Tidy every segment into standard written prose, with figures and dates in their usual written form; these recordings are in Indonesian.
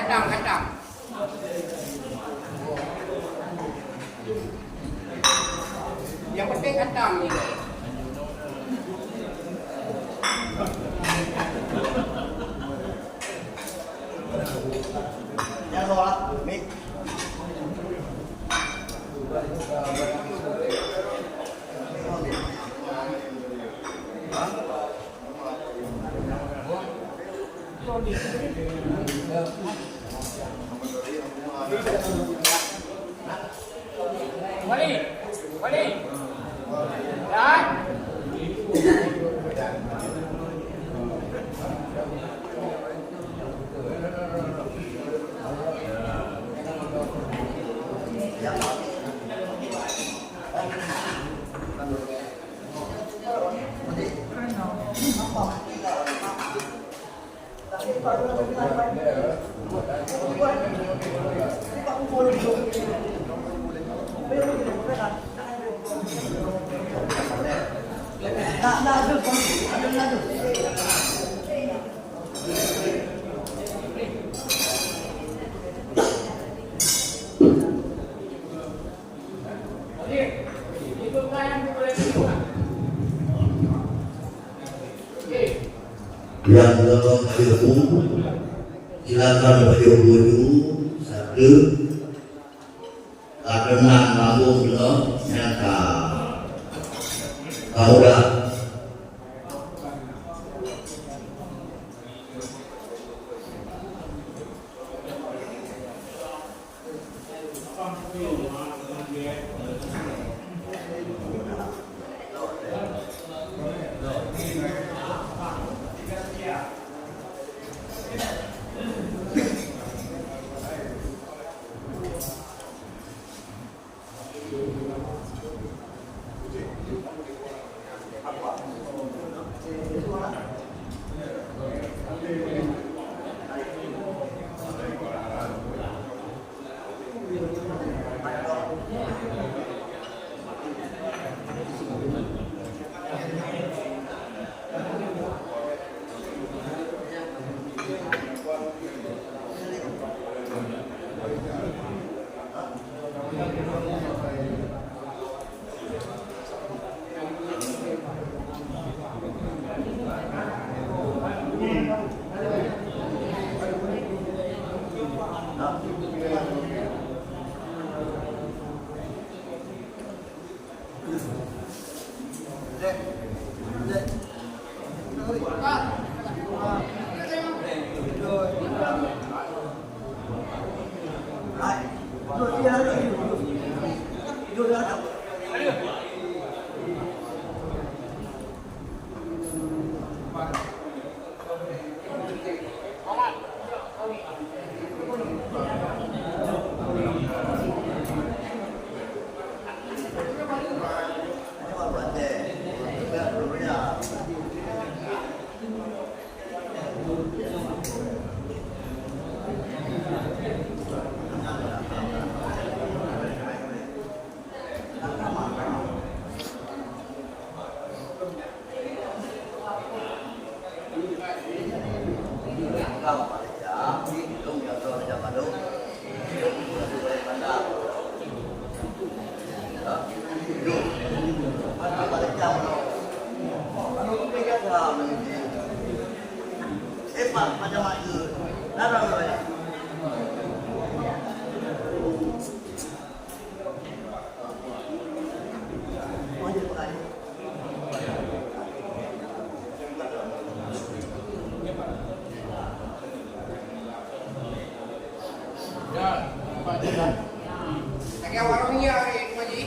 Kacang. Yang penting kacang ini. Jangan sholat, Mik. Wali. Dan yang ilmu silakan berjodoh satu karena ngabung lo nyata kau dah kayak warungnya Pak Haji.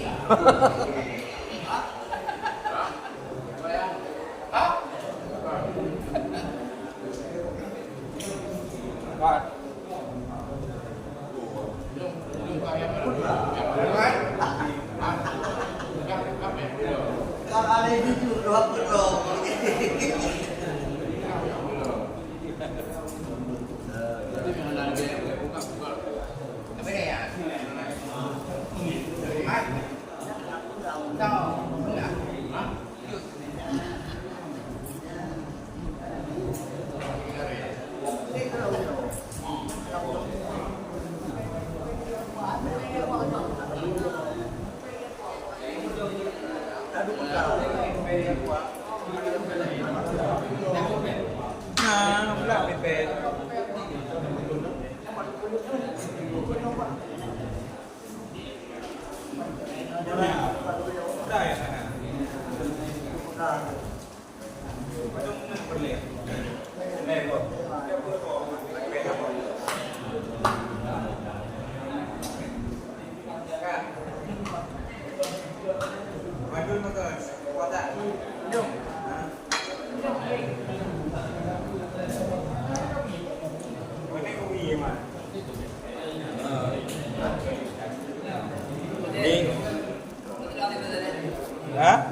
Hah?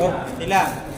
Oh, hilang.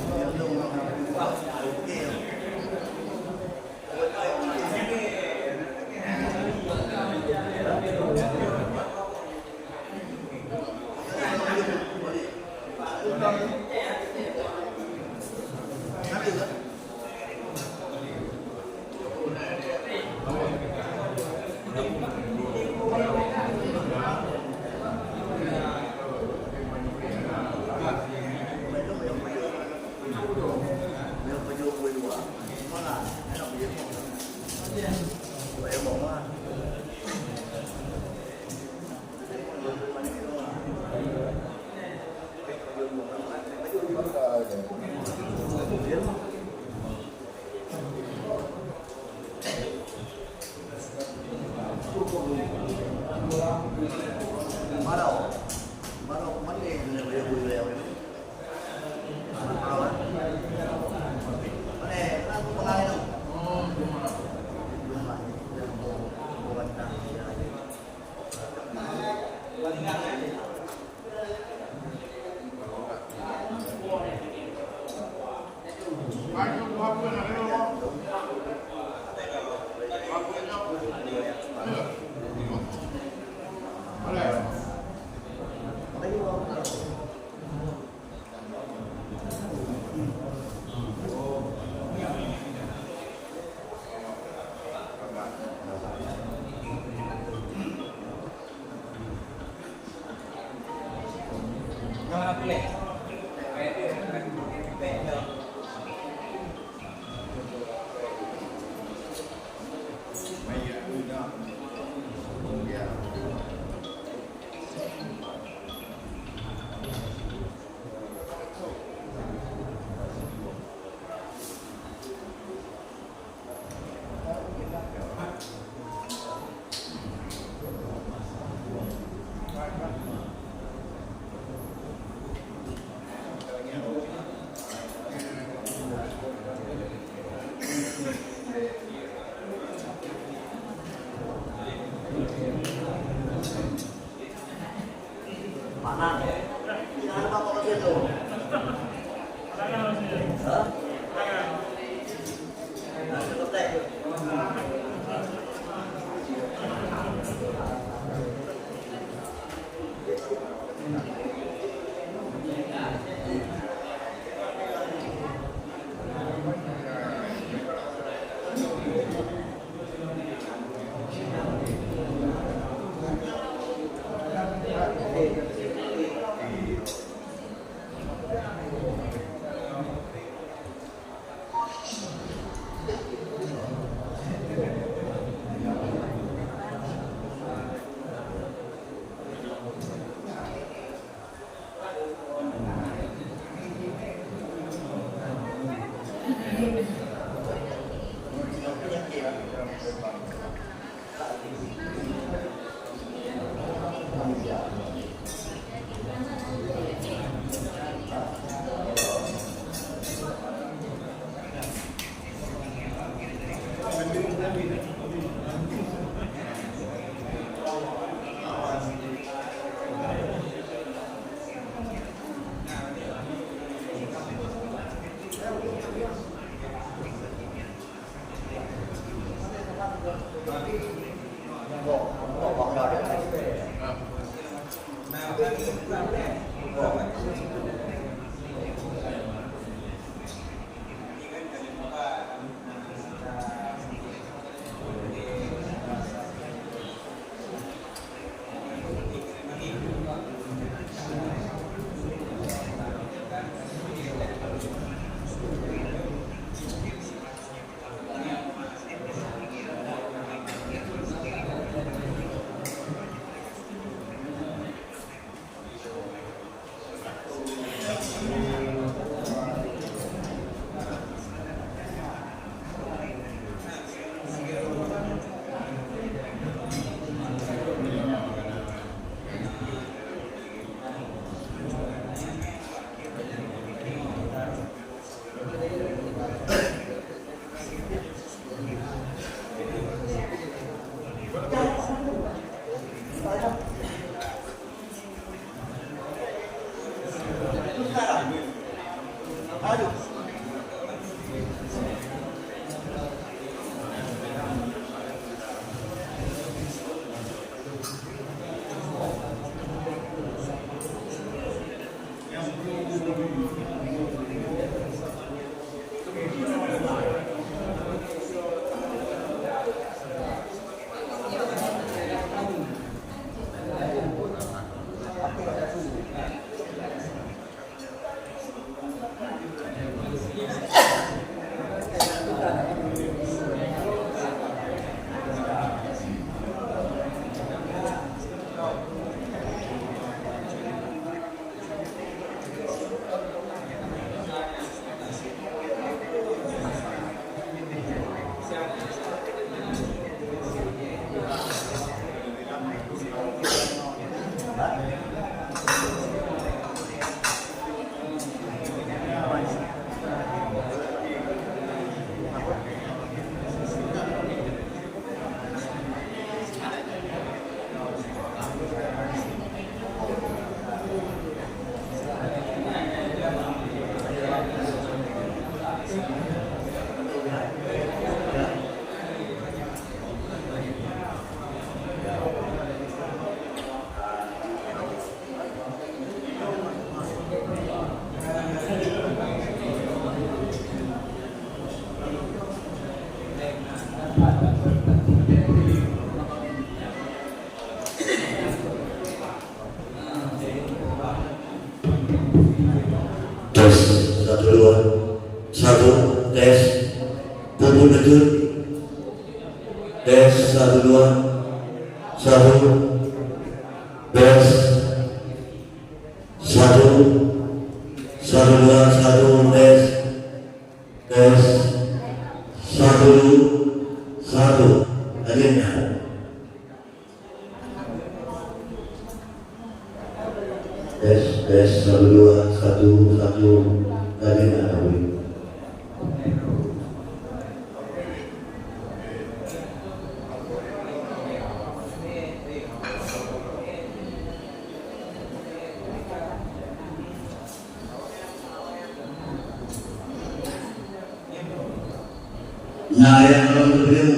Tes, satu dua, satu, tes, pupuk lanjut, tes, satu dua, satu, tes, satu, satu dua, satu, tes, tes, satu, satu, hadirnya. Tes, satu dua, satu, hadirnya. Nah yang kalau beliau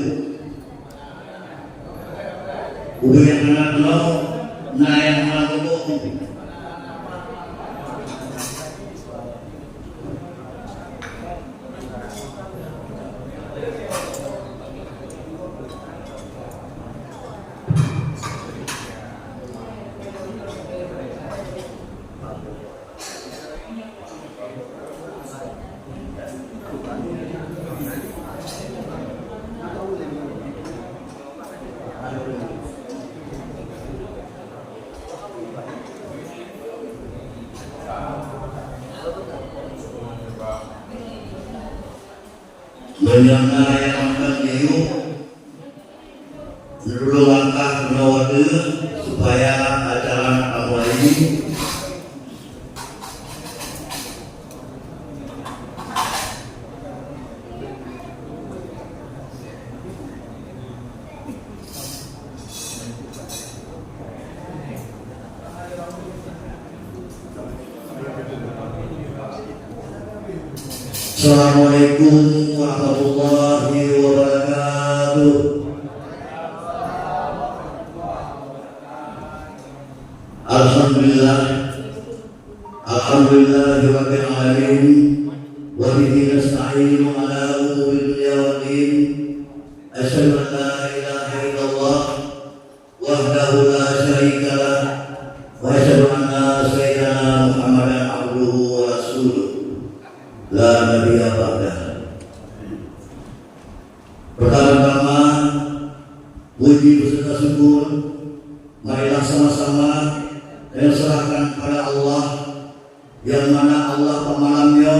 udah yang anak lo, nah yang anak lo. Menyangka yang akan diuk dulu langkah menawar supaya acara awal ini Assalamualaikum warahmatullahi wabarakatuh. Alhamdulillah, alhamdulillahirabbil alamin, wa bihi nasta'inu ala umuri dunya wad din. Asyhadu an la ilaha illallah wahdahu la syarika lah, wa asyhadu anna sayyidana Muhammadan abduhu wa rasuluh. La nabiyya ba'dah. Pertama-tama puji beserta syukur marilah sama-sama kita serahkan pada Allah, yang mana Allah pemalamnya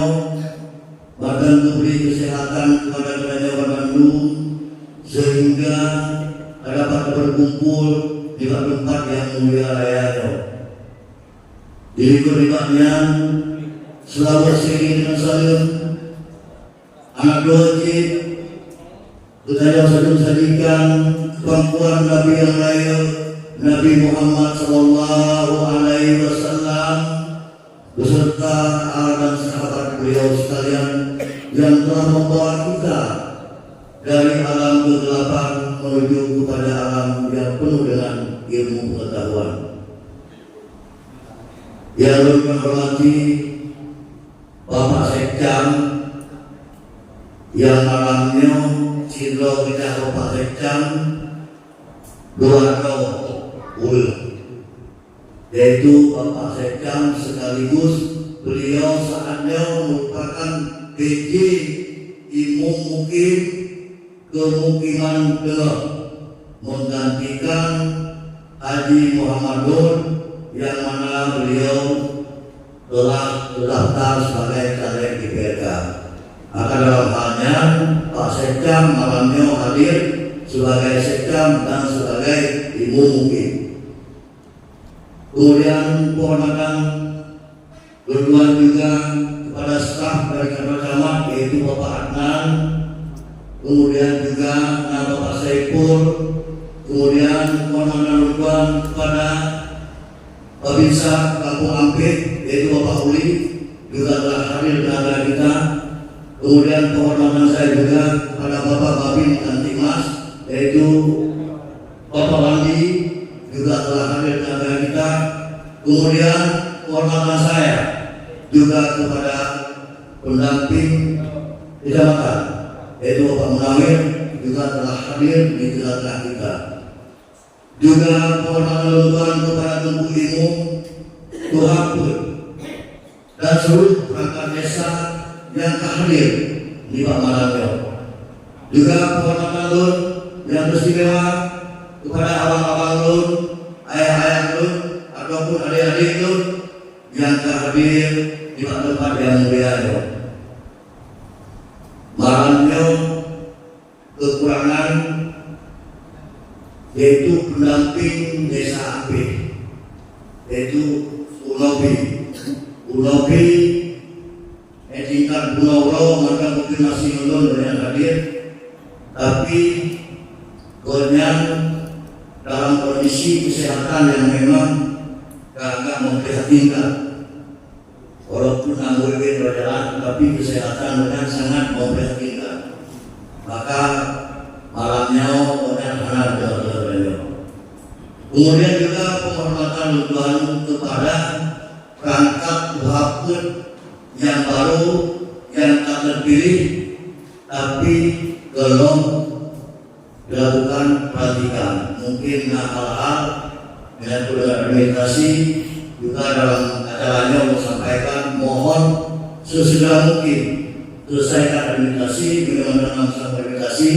badan memberi kesehatan kepada Kerajaan Bandung sehingga dapat berkumpul di tempat yang mulia raya. Di keridaknya selalu sering dengan salam anak wajib budaya sajikan kemampuan Nabi yang lain, Nabi Muhammad sallallahu alaihi wasallam beserta dan sahabat beliau sekalian yang telah membawa kita dari alam kegelapan menuju kepada alam yang penuh dengan ilmu pengetahuan. Yang lebih menghormati Bapak Sekjam yang malamnya Cindro kita Bapak Sekjam dua yaitu Bapak Sekjam sekaligus beliau saatnya merupakan PJ Imam Mukim kemungkinan telah menggantikan Haji Muhammadun yang mana beliau telah terdaftar sebagai caleg di PRK. Akan dalam halnya Pak Sekjam malamnya hadir sebagai Sekjam dan sebagai Ibu Mukim. Kemudian pohon berdua juga kepada staf dari kantor camat yaitu Bapak Adnan, kemudian juga Bapak Saiful, kemudian mohon kepada Babinsa Kampung Ampit yaitu Bapak Uli juga telah hadir dengan kita. Kemudian kehormatan saya juga kepada Bapak Babin Antimas yaitu Bapak Wandi juga telah hadir dengan kita. Kemudian kehormatan saya juga kepada pendamping kecamatan yaitu Bapak Munawir juga telah hadir di tengah-tengah kita. Juga penghormatan kepada Tubuh Ilmu, Tuhan Pun, dan seluruh perangkat desa yang hadir di Pak Malamyo. Juga penghormatan Lur yang istimewa kepada abang-abang Lur, ayah-ayah Lur, ataupun adik-adik Lur yang hadir di tempat yang mulia. Malamyo kekurangan yaitu pendamping desa AP, yaitu Ulobi tingkat Bunawro, maka mungkin masih belum yang hadir, tapi kemudian dalam kondisi kesehatan yang memang agak memprihatinkan. Walaupun AWB berjalan, tapi kesehatan dengan sangat memprihatinkan. Maka malamnya kemudian anak kemudian juga penghormatan Tuhan kepada perangkat Tuhan yang baru, yang tak terpilih, tapi belum dilakukan pelantikan. Mungkin hal-hal dengan administrasi juga dalam acaranya menyampaikan mohon sesegera mungkin selesaikan administrasi, bagaimana melaksanakan administrasi,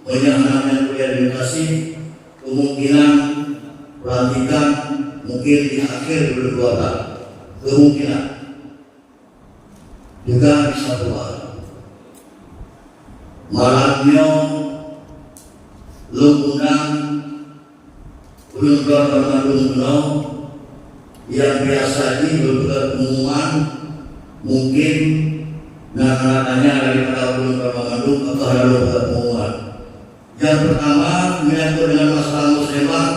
menyampaikan kuliah administrasi, kemungkinan pelantikan mungkin di akhir 2022, kemungkinan juga bisa keluar. Malamnya lungkungan ulun yang biasa ini berbuat pengumuman mungkin katanya daripada ulun Bandung atau ada beberapa pengumuman. Yang pertama menyangkut dengan masalah muslimah,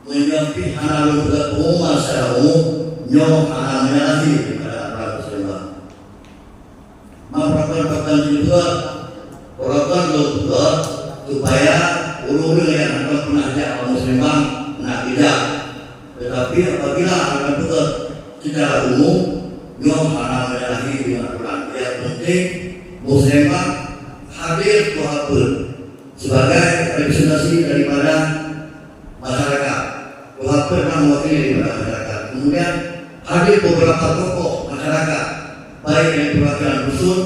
menyampaikan anak beberapa pengumuman secara umum nyok anak menyalahi kepada anak muslimah. Mempraktekkan juga orang juga supaya ulun yang akan mengajak orang muslimah nak tidak. Tetapi apabila akan betul secara umum nyok anak menyalahi dengan Quran, yang penting muslimah hadir Tuhan sebagai representasi daripada masyarakat. Tuhan pernah mewakili daripada masyarakat. Kemudian hadir beberapa tokoh masyarakat, baik yang perwakilan dusun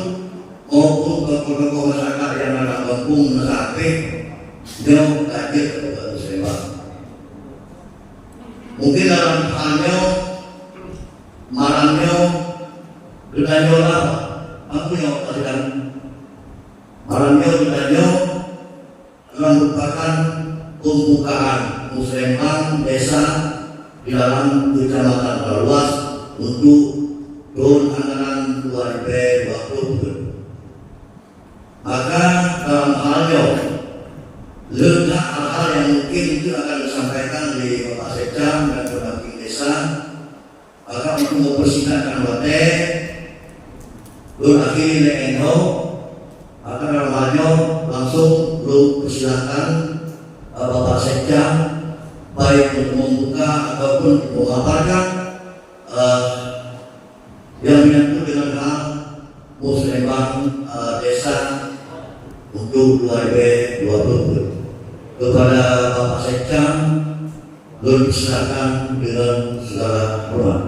maupun tokoh-tokoh masyarakat yang ada kampung sampai jauh hadir kepada muslimah. Mungkin dalam halnya malamnya gedanyo lah, aku yang kasihkan malamnya gedanyo merupakan pembukaan musliman desa di dalam kecamatan Baluas untuk tahun anggaran 2020. Maka dalam halnya letak hal-hal yang mungkin itu akan disampaikan di Bapak Sekcam dan Pendamping Desa. Maka untuk mempersingkatkan waktu, berakhir leno, maka dalam halnya langsung persilakan Bapak Sekcam baik untuk membuka ataupun memaparkan yang menyangkut dengan hal musliman desa untuk 2020. Kepada Bapak Sekcam, silakan dengan segala hormat.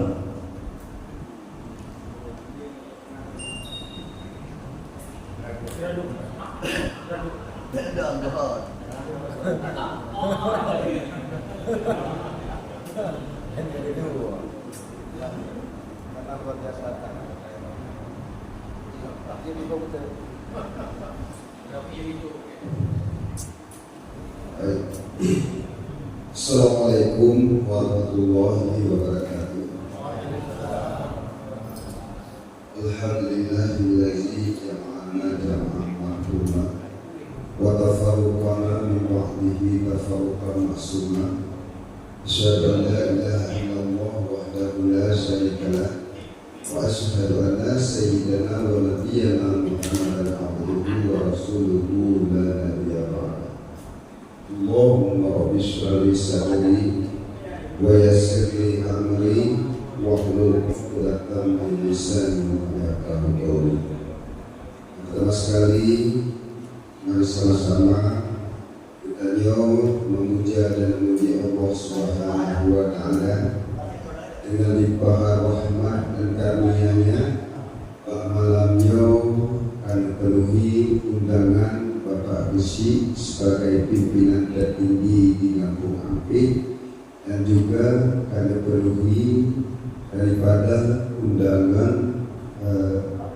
Assalamualaikum warahmatullahi wabarakatuh. Alhamdulillahillazi jama'ana jama'an marhuma wa tafarruqana min ba'dihi tafarruqan ma'suma. Asyhadu an la ilaha illallah wahdahu la syarika lah wa asyhadu anna sayyidana wa nabiyyana Muhammadan abduhu wa rasuluhu la nabiyya ba'da. Allahumma rabbi shrah li sadri wa yassir li amri wahlul 'uqdatam min lisani yafqahu qawli. Pertama sekali Mari sama-sama kita memuja dan memuji Allah Subhanahu wa Ta'ala dengan limpahan rahmat dan karunia-Nya. Malamnya akan penuhi undangan Bapak Besi sebagai pimpinan tertinggi di Kampung Ampit, dan juga akan penuhi daripada undangan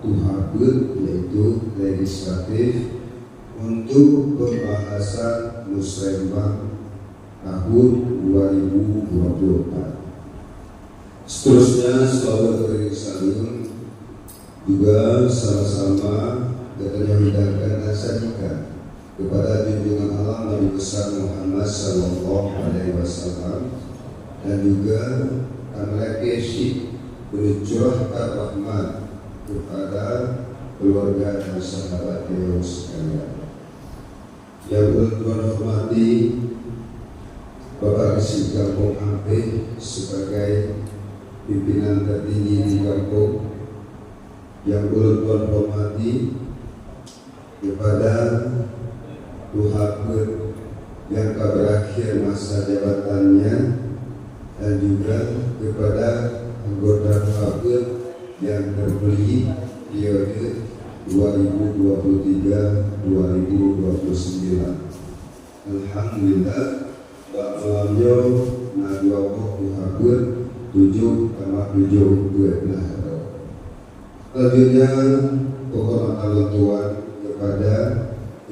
Tuhabut yaitu legislatif untuk pembahasan Musrembang tahun 2024. Seterusnya saudara sekalian, juga sama-sama kita menghidangkan dan sajikan kepada junjungan Allah Nabi besar Muhammad Sallallahu Alaihi Wasallam, dan juga mereka mencurahkan rahmat kepada keluarga dan sahabat beliau sekalian. Yang Tuhan hormati Bapak Resi Kampung Ampit sebagai pimpinan tertinggi di kampung, yang Tuhan hormati kepada Tuhabut yang berakhir masa jabatannya, dan juga kepada anggota Tuhabut yang terpilih periode 2023-2029. Alhamdulillah, malamnya Najwa Tuhabut 7,7 Selanjutnya, penghormatan Tuhan kepada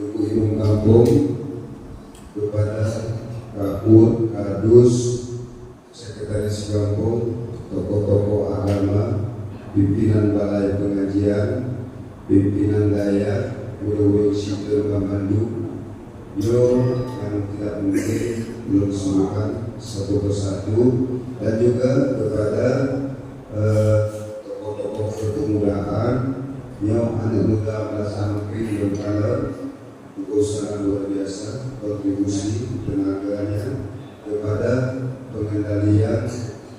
ibu-ibu kampung, kepada Kapur, Kadus, Sekretaris Kampung, tokoh-tokoh agama, pimpinan balai pengajian, pimpinan daya, guru-guru sipil Kamandu, yang tidak mungkin belum semuanya satu persatu, dan juga kepada tokoh-tokoh kepemudaan yang anak muda melaksanakan berkalar usaha luar biasa, kontribusi tenaganya kepada pengendalian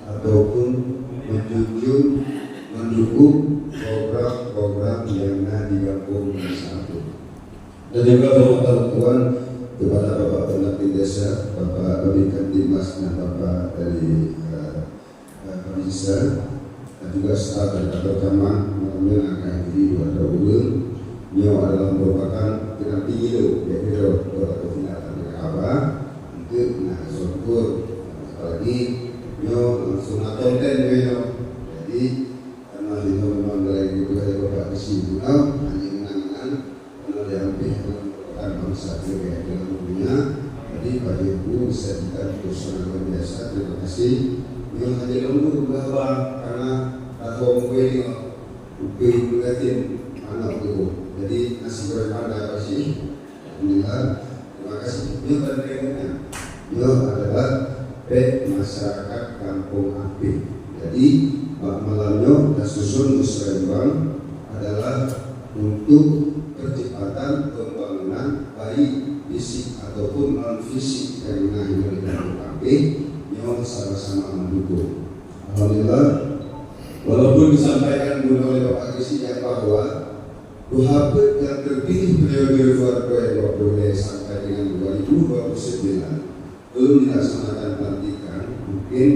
ataupun menjunjung mendukung program-program yang ada di kampung satu. Dan juga berhormat Tuhan kepada Bapak Pendamping Desa, Bapak Kabin Kamtibmas, dan Bapak dari Kabisa, dan juga staf dari kantor camat yang akan diri pada ulun. Beliau adalah merupakan pendamping hidup, yaitu Bapak Kefinatan dari Abah untuk syukur, apalagi beliau langsung konten beliau. Jadi karena beliau memang dari itu dari Bapak Besi beliau hanya menangan karena dia lebih merupakan bangsa yang dengan punya. Jadi Pak Ibu bisa kita usaha luar biasa. Terima kasih. Beliau hanya lembut bahwa karena atau mungkin upih bergatin anak itu. Jadi nasi goreng pada apa sih? Alhamdulillah. Terima kasih. Beliau berkaitannya. Beliau adalah masyarakat Kampung Ampit. Jadi malamnya dan susun Musrembang adalah untuk percepatan pembangunan baik fisik ataupun non fisik yang di Kampung Ampit yang sama-sama mendukung. Alhamdulillah, walaupun disampaikan oleh Bapak Presiden bahwa Tuhabut yang terpilih periode 2020 sampai dengan 2029 belum dilaksanakan pelantikan, mungkin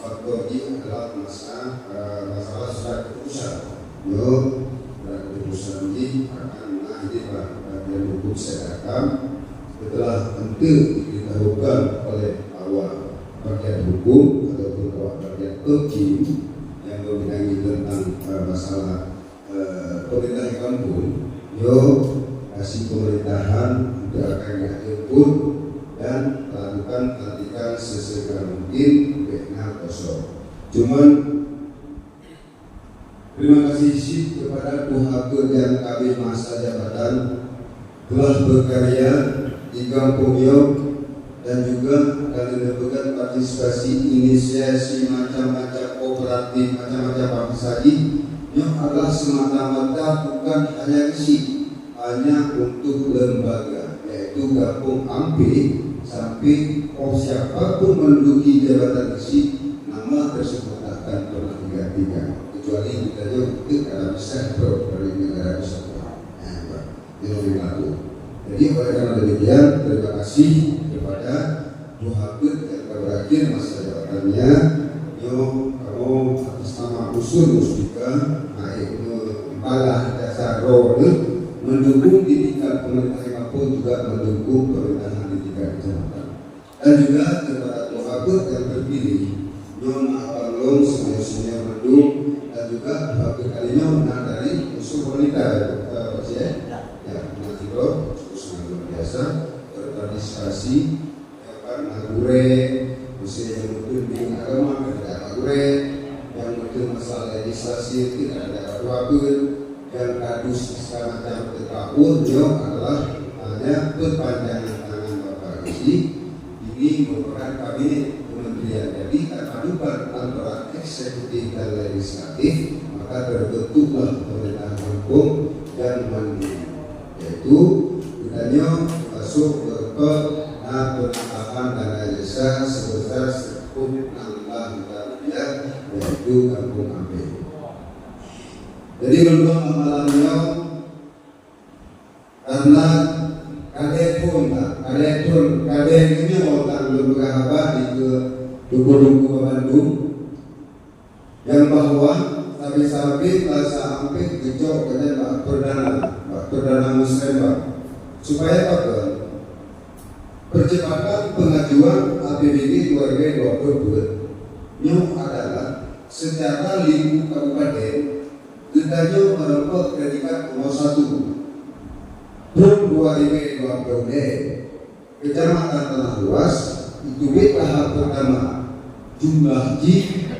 faktornya adalah masalah surat keputusan. Surat keputusan ini akan mengakhiri bagian hukum sedekah setelah tentu ditahukan oleh awal bagian hukum ataupun awal bagian hakim yang membidangi tentang masalah pemerintah kampung. Kasih pemerintahan untuk akan diatur dan lakukan pelantikan sesegera mungkin benar kosong. Cuman terima kasih kepada Tuhabut yang kami masa jabatan telah berkarya di Kampung Yok, dan juga kami melakukan partisipasi inisiasi macam-macam kooperatif, macam-macam partisipasi yang adalah semata-mata bukan hanya hanya untuk lembaga, yaitu Kampung Ampit. Sampai siapapun menduduki jabatan isi, nama tersebut akan pernah digantikan, kecuali kita juga itu karena bisa dari negara kesatuan. Itu berlaku. Jadi oleh karena demikian, terima kasih kepada Muhammad yang berakhir masa jabatannya. Yo, kamu atas nama usul Musbika, naik malah dasar role mendukung di tingkat pemerintah maupun juga mendukung pemerintahan di tingkat kecamatan. Dan juga kepada Muhammad yang terpilih, Nyon Abalong semuanya mendukung dan juga Muhammad kalinya menang dari usul pemerintah. Ya, nanti bro, sangat luar biasa berpartisipasi. Nagure, usia yang betul di agama tidak nagure, yang betul masalah legislasi tidak ada apa-apa, yang kadus segala macam terkabul, adalah hanya perpanjangan tangan Bapak Isi. Ini merupakan kabinet kementerian, jadi terpadukan antara eksekutif dan legislatif, maka terbentuklah pemerintahan hukum dan mandiri, yaitu kitanya masuk ke penambahan dana desa sebesar 10 miliar yaitu Kampung Ampel. Jadi menurut amalannya karena kadang ini orang lembaga apa di duku-duku Bandung yang bahwa sampai bahasa Ampel gejok dengan perdana Muslim supaya apa? Percepatan pengajuan APBD 2022 yang adalah secara lingkup kabupaten ditanya merupakan predikat nomor 1 per 2022 Kecamatan Tanah Luas itu tahap pertama jumlah tinggi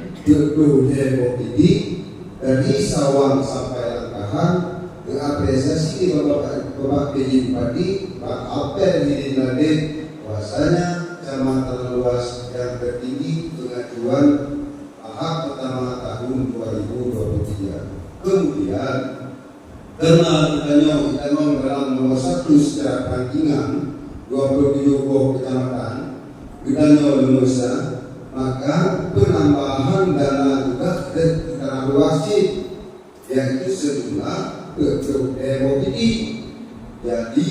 dari Sawang sampai Langkahan diapresiasi di Bapak PJ Bupati Pak Apel Hidinade bahwasanya Kecamatan Luas yang tertinggi pengajuan tahap pertama tahun 2023. Kemudian karena kita dalam nomor 1 secara rankingan 27 kecamatan kita Indonesia, maka penambahan dana juga ke Tanah Luas yaitu sejumlah tinggi. Jadi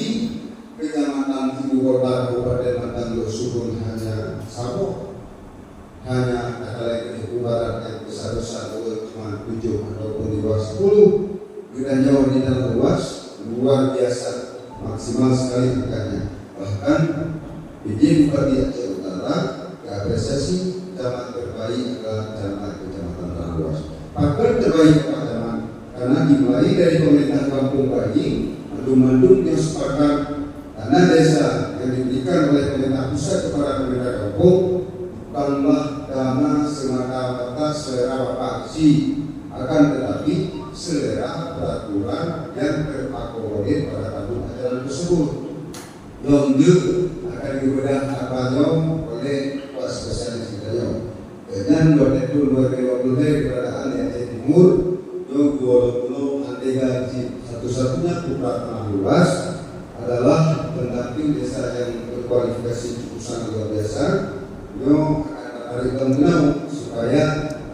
Kecamatan Ibu Kota Kabupaten Batang Subun hanya satu, hanya kata barat yang besar-besar cuma 7 ataupun di bawah 10. Kita jauh di dalam luas luar biasa, maksimal sekali angkanya. Bahkan PJ Bupati Aceh Utara keapresiasi camat terbaik adalah Kecamatan Tanah Luas. Pakar terbaik Pak Camat karena dimulai dari pemerintah Kampung Bayi, mandum-mandum yang sepakat dana desa yang diberikan oleh pemerintah pusat kepada pemerintah kampung bukanlah dana semata-mata selera Bapak Haji, akan tetapi selera peraturan yang terakomodir pada tahun ajaran tersebut. Yang akan dibedah apanya oleh Pak Spesialis kita dengan waktu 2020 keberadaan di Aceh Timur yang 20 antega satu-satunya putra Tanah Luas adalah pendamping desa yang berkualifikasi cukup sangat luar biasa yang akan menarik mengenal supaya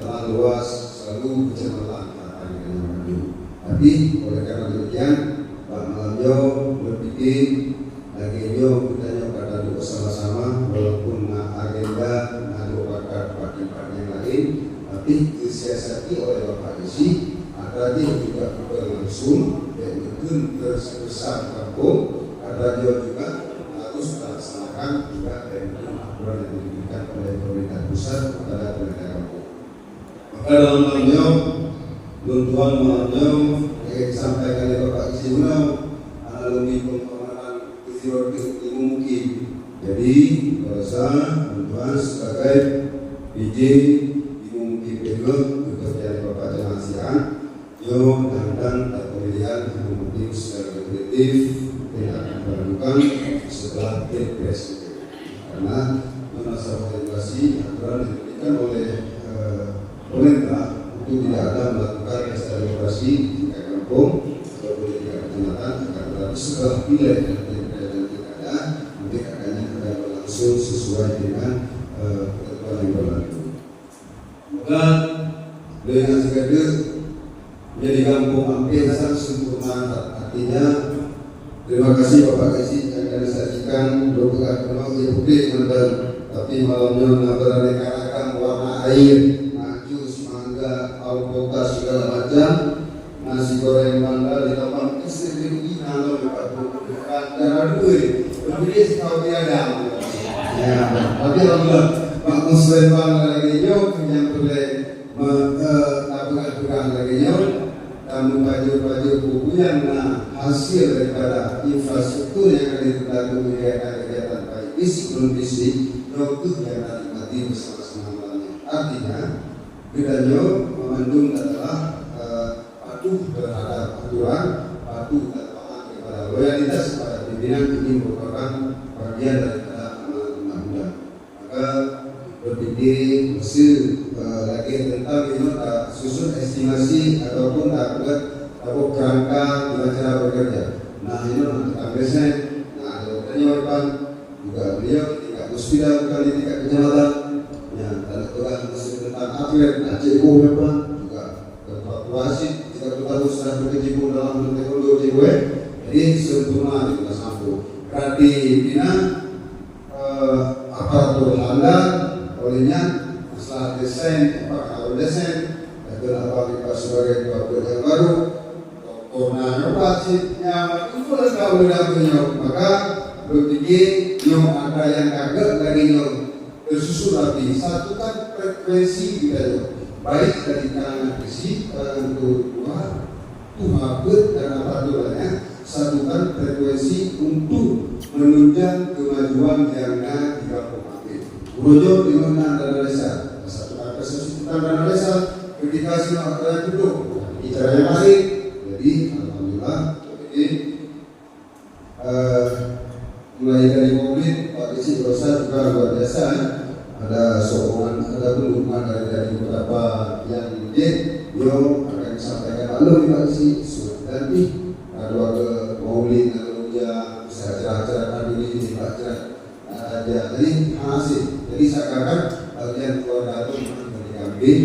Tanah Luas selalu bercemerlang tapi oleh karena demikian Pak Malamyo berpikir lagi kita pada dua sama-sama walaupun agenda pakar yang lain tapi disiasati oleh Bapak Isi ada dia juga berlangsung dan itu terbesar kampung ada dia juga harus melaksanakan juga dari aturan yang diberikan oleh pemerintah pusat kepada pemerintah kampung. Maka dalam hal bantuan malamnya yang disampaikan oleh Bapak Isi Gunau analogi pengamanan peristiwa ilmu mungkin. Jadi merasa bantuan sebagai PJ ilmu mungkin juga dari Bapak Janasian yo dan pemilihan yang penting secara definitif tidak akan dilakukan setelah pilpres karena masalah regulasi aturan yang diberikan oleh pemerintah itu tidak ada melakukan pesta demokrasi di tingkat kampung ataupun di tingkat kecamatan, tetapi setelah pilih dan pilkada nanti kakaknya akan berlangsung sesuai dengan ketentuan yang berlaku. Maka dengan segala menjadi kampung hampir sangat sempurna, artinya Terima kasih Bapak Isi yang kami sajikan berupa kenal putih mantan, tapi malamnya beraneka-ragam warna air, jus, mangga, alpukat segala macam, nasi goreng mangga di tempat istri kalau bukan darah duit, lebih sekau tiada. Ya, tapi alhamdulillah Pak Muslim lagi nyok yang boleh menabung lagi nyok. Namun baju-baju buku yang hasil daripada infrastruktur yang ada di dalam kegiatan baik fisik non fisik itu yang dinikmati bersama-sama malamnya. Artinya bedanya memandung adalah patuh terhadap aturan, patuh terhadap kepada loyalitas kepada pimpinan ini merupakan bagian daripada undang-undang. Maka berdiri mesti lagi tentang ini susun estimasi ataupun dapat kerangka gimana cara bekerja. Nah ini untuk biasanya, nah dokternya Bapak juga beliau tingkat muspida bukan di tingkat kecamatan. Ya, dan juga mesti tentang atlet, CIO Bapak juga berkolaborasi jika kita sudah berkecimpung dalam teknologi web. Jadi sempurna kita sambung. Berarti bina aparatur handal olehnya masalah desain, kalau desain adalah apa sebagai produk yang baru, korna operasinya itu sudah punya, maka berpikir yang ada yang kaget dari yang tersusun rapi, satukan frekuensi kita baik dari kalangan fisik, kalangan kedua, tuhabut dan aparaturnya, satukan frekuensi untuk menunjang kemajuan yang ada di kampung. Projo dengan dana desa, satu persepsi tentang dana desa, ketika semua akan duduk, bicara yang baik. Jadi alhamdulillah, jadi mulai dari mobil Pak Isi Rosa juga luar biasa. Ada sokongan, ada dukungan dari beberapa yang mungkin yang akan disampaikan lalu Pak Isi nanti ada ke mobil yang acara-acara ini dibaca aja. Jadi hasil. Jadi seakan-akan bagian keluarga itu dari kambing,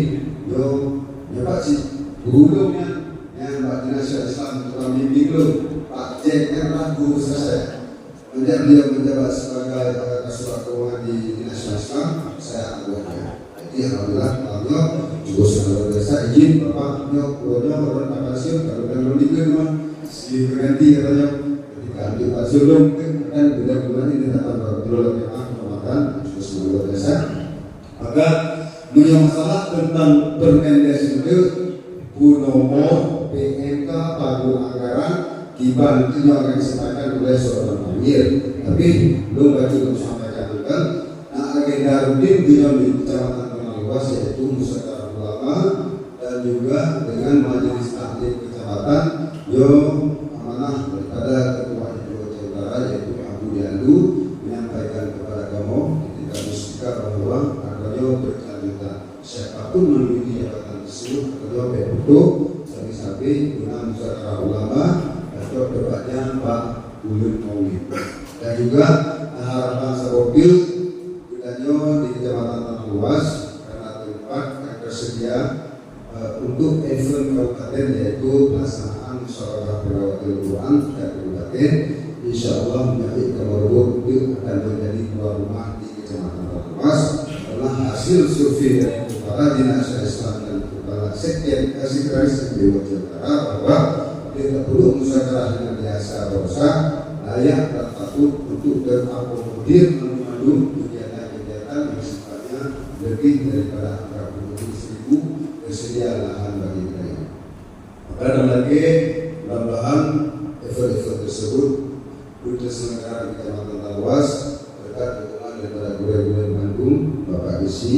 Pak sih gurungnya yang Pak Dinasya Islam tukang bimbing lo, Pak Jek yang adalah guru saya. Menjadi beliau menjabat sebagai Kasubag Keuangan di Dinasya Islam, saya anggotanya. Jadi alhamdulillah, juga sudah biasa izin Bapak nyok, keluarga orang tak pensiun kalau belum dikira si berganti katanya. Ketika ambil pensiun dan bulan ini datang ke luar biasa. Maka punya masalah tentang Permendes itu Punomo PMK Pagu Anggaran Kiban itu yang akan disampaikan oleh seorang pamir. Tapi belum cukup sampaikan juga. Nah agenda rutin di Kecamatan Penaluas yaitu Musyawarah Ulama dan juga dengan Majelis Taklim Kecamatan yang amanah daripada Ketua Jawa Barat yaitu Abu Diandu menyampaikan kepada kamu bahwa agarnya berkelanjutan siapapun memiliki jabatan tersebut agarnya betul sampai guna musyawarah ulama atau debatnya Pak Ulun Maulid dan juga harapan semobil gunanya di Kecamatan Tanah Luas karena tempat yang tersedia untuk event kabupaten yaitu pelaksanaan musyawarah perwakilan Quran dan kabupaten insyaallah menjadi kemerbuat akan menjadi tuan rumah di Kecamatan Luas adalah hasil survei dari Kepala Dinas Islam dan Kepala Sekretaris Dewan Jawa bahwa tidak perlu musyawarah dengan biasa dosa layak dan patut untuk terakomodir mengandung kegiatan-kegiatan yang sifatnya lebih daripada angka 10.000 tersedia lahan bagi mereka. Maka dalam lagi mudah-mudahan event-event tersebut diselenggarakan di Kecamatan Luas berkat dukungan daripada Gubernur Bandung Bapak Isi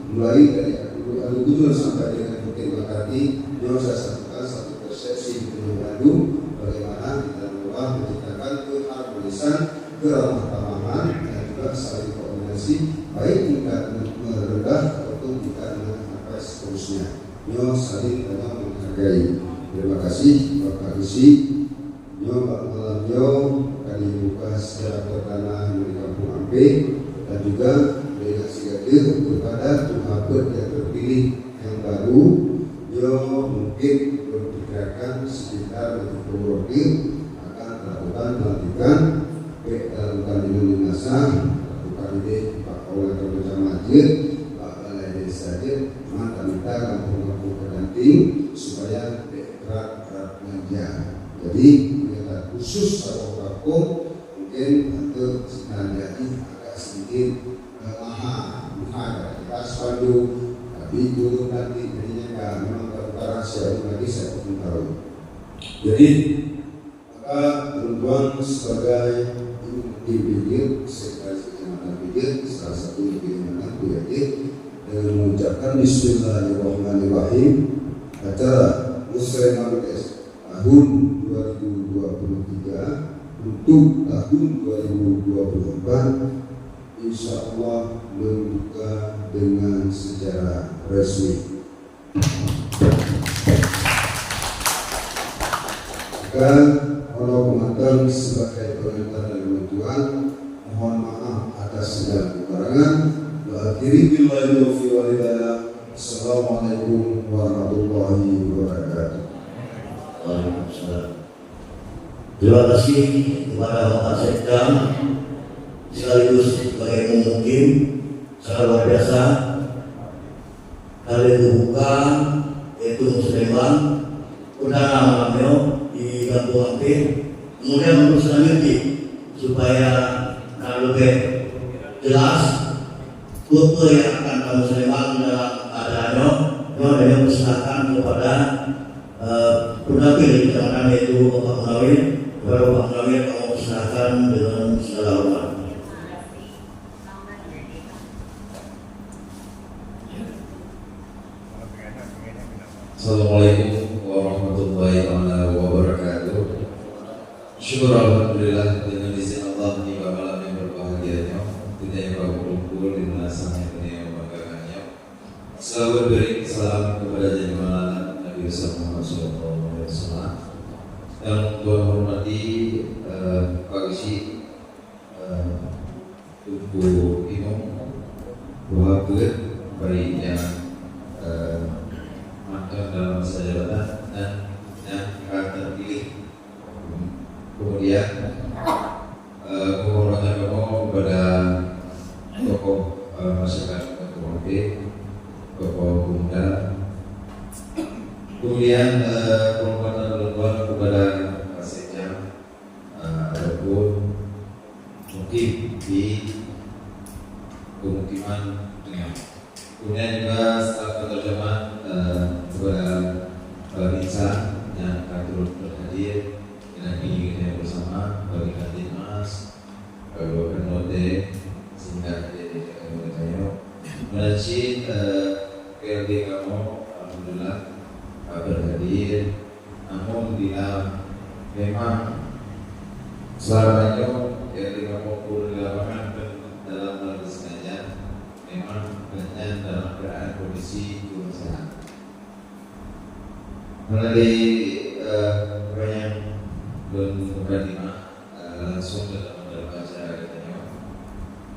mulai dari adu tujuan sampai dengan Bukit Makati yang saya satukan satu persepsi Gubernur Bandung bagaimana kita telah menciptakan keharmonisan keramah tamahan dan juga saling koordinasi baik tingkat rendah ataupun tingkat menengah seterusnya yang saling menghargai. Terima kasih Bapak Isi. Malam kami buka secara perdana di Kampung Ampe dan juga delegasi hadir kepada tuhabet yang terpilih yang baru yang mungkin diperkirakan sekitar 70 wakil akan melakukan dilakukan dalam kandungan dinasah lakukan ide Pak oleh kerja masjid Pak balai desa maka minta kampung-kampung pendamping supaya erat mengajar. Jadi kegiatan khusus kampung mungkin untuk jadi agak sedikit mahal kita sepadu tapi dulu nanti jadinya nggak memang terutara siapa lagi saya pun tahu. Jadi maka teman-teman sebagai individu sekretaris kecamatan Bidit salah satu kecamatan Bidit dengan mengucapkan Bismillahirrahmanirrahim acara Musrema Bidit tahun 2023 untuk tahun 2024 insya Allah membuka dengan secara resmi. Dan kalau penonton sebagai penonton dan bantuan, mohon maaf atas segala kekurangan. Akhiri billahi taufiq wal hidayah. Assalamualaikum warahmatullahi wabarakatuh. Waalaikumsalam. Terima kasih kepada Bapak Sekda sekaligus sebagai pemungkin sangat luar biasa. Kali membuka yaitu Musliman undangan malamnya di Kampung Ampir, kemudian untuk selanjutnya supaya lebih jelas apa yang akan kamu Musliman dalam keadaannya, yang persilakan kepada pendamping di kecamatan yaitu Bapak Munawir. Kepada Bapak Munawir kamu persilakan dengan segala hormat. Assalamualaikum warahmatullahi wabarakatuh. Syukur alhamdulillah dengan izin Allah di malam yang berbahagianya kita yang berkumpul di menasah yang membanggakannya. Selalu beri salam kepada jenderal Nabi Muhammad SAW yang Tuhan hormati Pak Gisi Tubuh Imam Wahab baiknya maka dalam masa jabatan dan yang akan terpilih. Kemudian penghormatan kamu kepada tokoh masyarakat Kampung tokoh pemuda. Kemudian penghormatan berdoa kepada Pak Sekda ataupun mungkin di pemukiman dengan. Kemudian juga staf penerjemah kepada Rinsa yang akan turut berhadir dengan kita bersama bagi kantin Mas, kalau penode sehingga jadi kamu menacit KLB kamu alhamdulillah berhadir. Namun bila memang selamanya KLB kamu pun di lapangan dalam hal sengaja memang banyak dalam keadaan kondisi kurang sehat. Melalui yang belum berima langsung dalam acara katanya,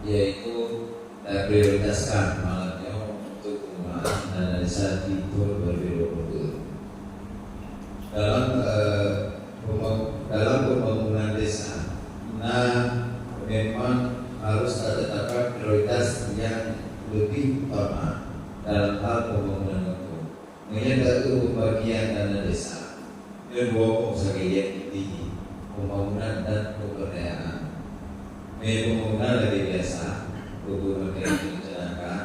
yaitu prioritaskan malamnya untuk penggunaan dana desa di tahun 2020 dalam pembangunan desa. Nah, memang harus ada prioritas yang lebih utama dalam hal pembangunan itu. Mengenai bagian dana desa, kedua sekalian tinggi pembangunan dan pemberdayaan. Pembangunan dari desa, beberapa yang direncanakan,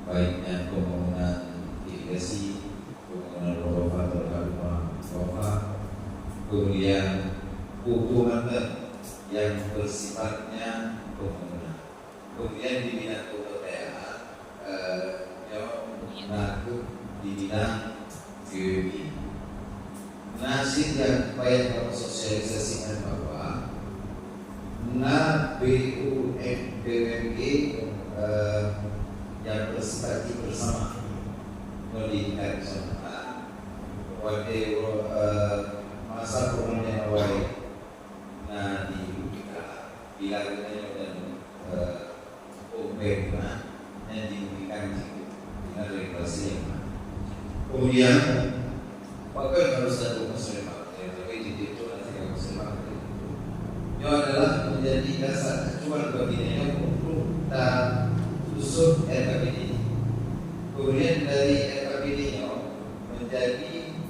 baiknya pembangunan irigasi, pembangunan rofa terhadap rofa, kemudian hukuman yang bersifatnya pembangunan. Kemudian di bidang pemberdayaan yang di bidang GWI. Nasib dan upaya dalam sosialisasikan bahwa BUMG yang bersifat bersama pendidikan bersama pada masa program yang awal dibuka bila dan yang diberikan dengan regulasi yang kemudian maka harus ada muslimat tapi di situ nanti muslimat itu adalah menjadi dasar acuan bagi Neo untuk kita susun RKPD. Kemudian dari RKPD Neo menjadi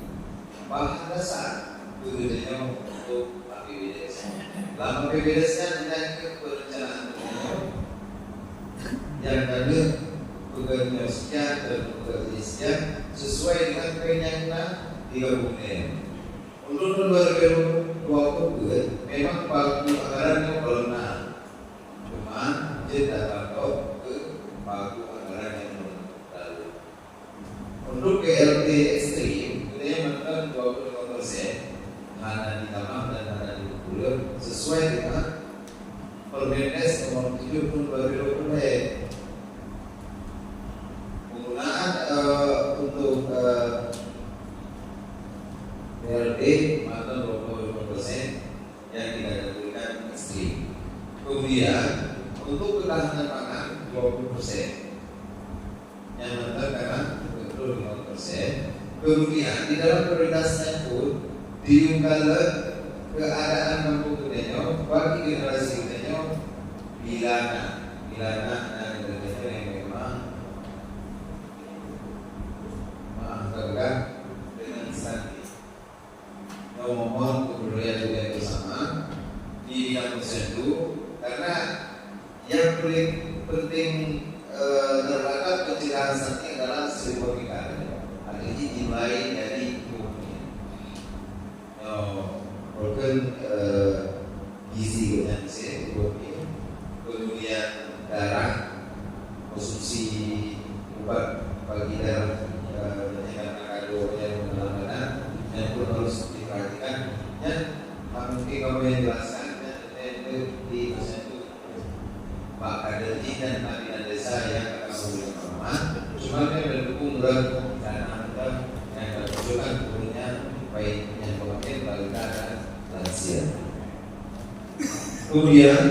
bahan dasar bagi Neo untuk APBDes. Dalam APBDesnya ditanya perencanaan Neo yang ada pekerjaan sekian dan pekerjaan sekian sesuai dengan kenyangnya digabungkan. Untuk 2020 memang pagu anggarannya belum naik, cuma kita tahu ke pagu anggaran yang lalu. Untuk BLT ekstrim kita menentukan 25% hanya ditambah dan hanya dikurang sesuai dengan Permenkes nomor 7 tahun 2020. Penggunaan untuk BLT maka 25% yang tidak diberikan ekstrim. Kemudian untuk ketahanan pangan 20%, yang menetap karena 25%. Kemudian di dalam prioritasnya pun diungkapkan keadaan kampung Kudenyo bagi generasi Kudenyo bilana dan Kudenyo yang memang menganggap dengan instansi. Mohon kebudayaan budaya bersama di bidang tertentu karena yang paling penting terhadap pencegahan stunting adalah sertifikat. Artinya dimulai dari ibunya. Broken gizi dan ibunya, kemudian darah, konsumsi obat bagi darah dengan kado yang benar-benar yang pun harus diperhatikan. Dan mungkin kamu yang jelaskan di itu Pak Kaderji dan pimpinan desa yang akan memberikan pemahaman. Cuma yang mendukung karena yang bertujuan tentunya baik yang pemakai balita dan lansia. Kemudian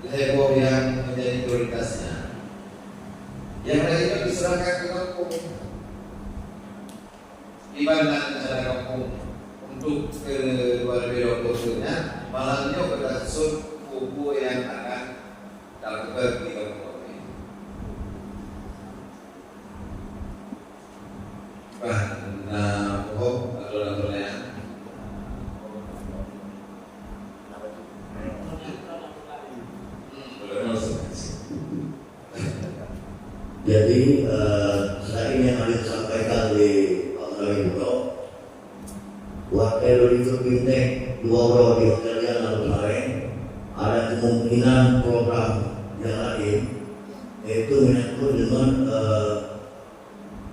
heboh yang menjadi prioritasnya. Yang lainnya diserahkan ke kampung. Gimana cara kampung untuk kedua nya malahnya berdasar buku yang akan dilakukan di kampung ini. Jadi selain yang ada disampaikan di Pak Rawinto, wakil itu Bintang 2 orang di hotel yang lalu sore ada kemungkinan program yang lain yaitu menyangkut dengan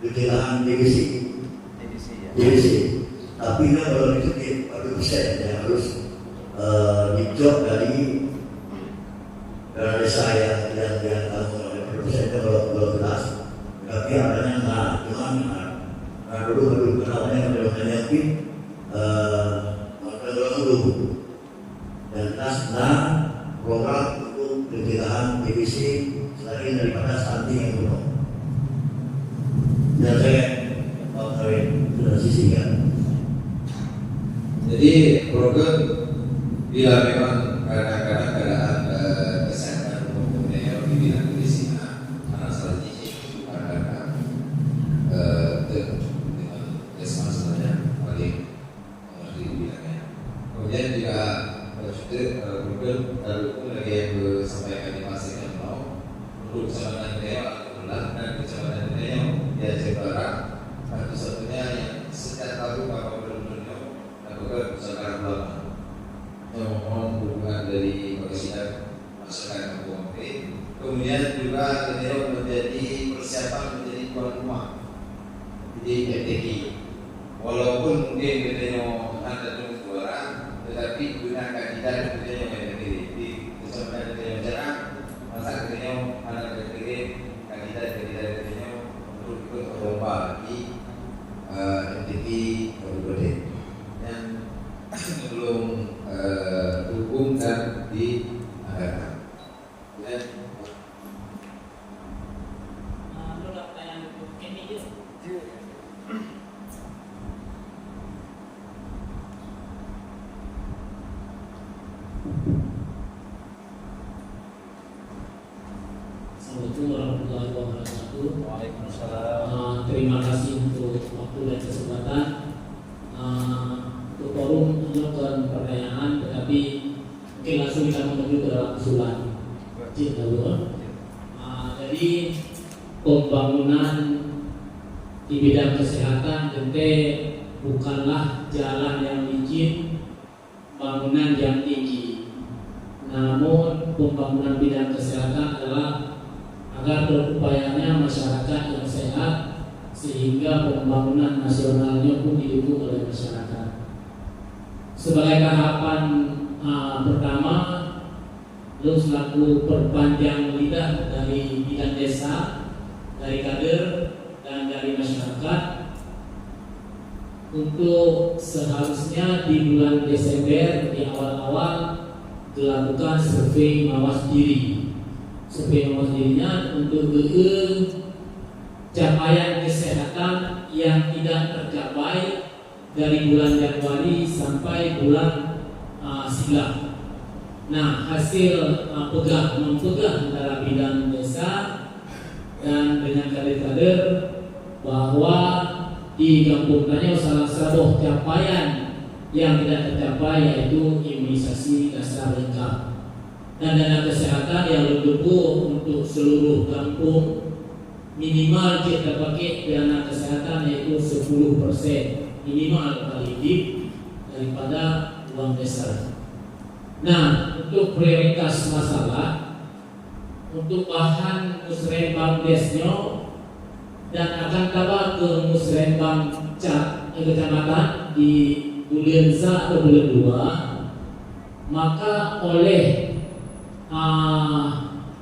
kecelakaan divisi. Tapi ini kalau sedikit 40% yang harus dijob dari desa yang tanggung persennya kalau jelas, tapi adanya nggak, cuman dulu kenalnya yang mungkin makan dulu dan jelas program untuk pencegahan divisi selain daripada stunting yang belum. Dan saya mau sudah sisihkan. Jadi program bila memang kadang-kadang keadaan kesehatan umum di bidang medis karena strategi kadang-kadang dengan masalahnya paling di bidangnya. Kemudian juga program dulu lagi yang disampaikan di masing yang mau untuk kecamatan Neo dan kecamatan Neo di Aceh Barat satu-satunya yang sejak tahun Bapak Gubernur lakukan usaha ulama. Mohon dukungan dari Presiden masyarakat kampung P. Kemudian juga Neo menjadi persiapan menjadi tuan rumah di FTQ. Walaupun mungkin Neo ada juara, tetapi gunakan kita Neo FTQ di kecamatan Neo Jarang, masa Neo ada FTQ kandidat Neo untuk ikut lomba di FTQ Kabupaten yang belum dukung dan diadakan. Assalamualaikum warahmatullahi wabarakatuh. Waalaikumsalam. Terima kasih untuk waktu dan kesempatan. Untuk forum menyampaikan pertanyaan, tetapi mungkin langsung kita menuju ke dalam usulan. Jadi pembangunan di bidang kesehatan tentu bukanlah jalan yang licin, bangunan yang tinggi. Namun pembangunan bidang kesehatan adalah agar berupayanya masyarakat yang sehat, sehingga pembangunan nasionalnya pun didukung oleh masyarakat. Sebagai tahapan pertama, lu selaku perpanjang lidah dari bidang desa, dari kader dan dari masyarakat, untuk seharusnya di bulan Desember di awal-awal dilakukan survei mawas diri. Survei mawas dirinya untuk capaian kesehatan yang tidak tercapai dari bulan Januari sampai bulan Silam. Nah, hasil mempegah antara bidang desa dan dengan kader-kader bahwa di Kampung Tanyo salah satu capaian yang tidak tercapai yaitu imunisasi dasar lengkap dan dana kesehatan yang mendukung untuk seluruh kampung minimal kita pakai dana kesehatan yaitu 10% minimal kali hidup daripada uang desa. Nah, untuk prioritas masalah untuk bahan musrembang desnyo dan akan kabar ke musrembang kecamatan di bulan atau bulan 2, maka oleh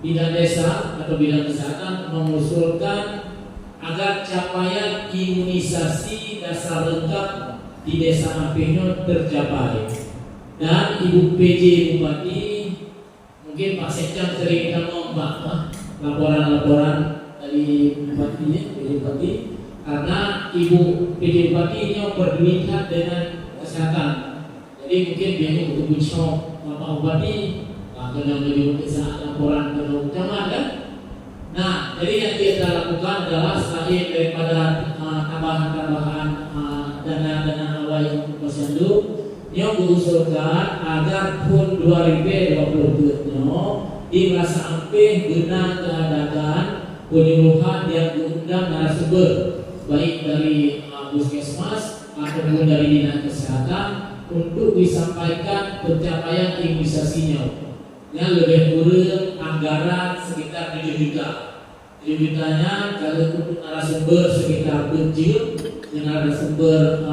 bidang desa atau bidang kesehatan mengusulkan agar capaian imunisasi dasar lengkap di desa Ampinyo tercapai. Dan Ibu PJ Bupati, mungkin Pak Sekcam sering kita ngomong laporan-laporan dari Bupati, karena Ibu PJ Bupati ini berduitkan dengan kesehatan. Jadi mungkin dia untuk bisa Bapak Bupati kena menjadi laporan ke camat kan. Nah, jadi yang kita lakukan adalah selain daripada tambahan-tambahan dana awal yang posyandu, yang mengusulkan agar pun 2020 di Rasa Ampeh guna keadakan penyuluhan yang diundang narasumber baik dari puskesmas ataupun dari dinas kesehatan untuk disampaikan pencapaian imunisasinya yang lebih kurang anggaran sekitar 7 juta. 7 jutanya kalau untuk narasumber sekitar 7, yang narasumber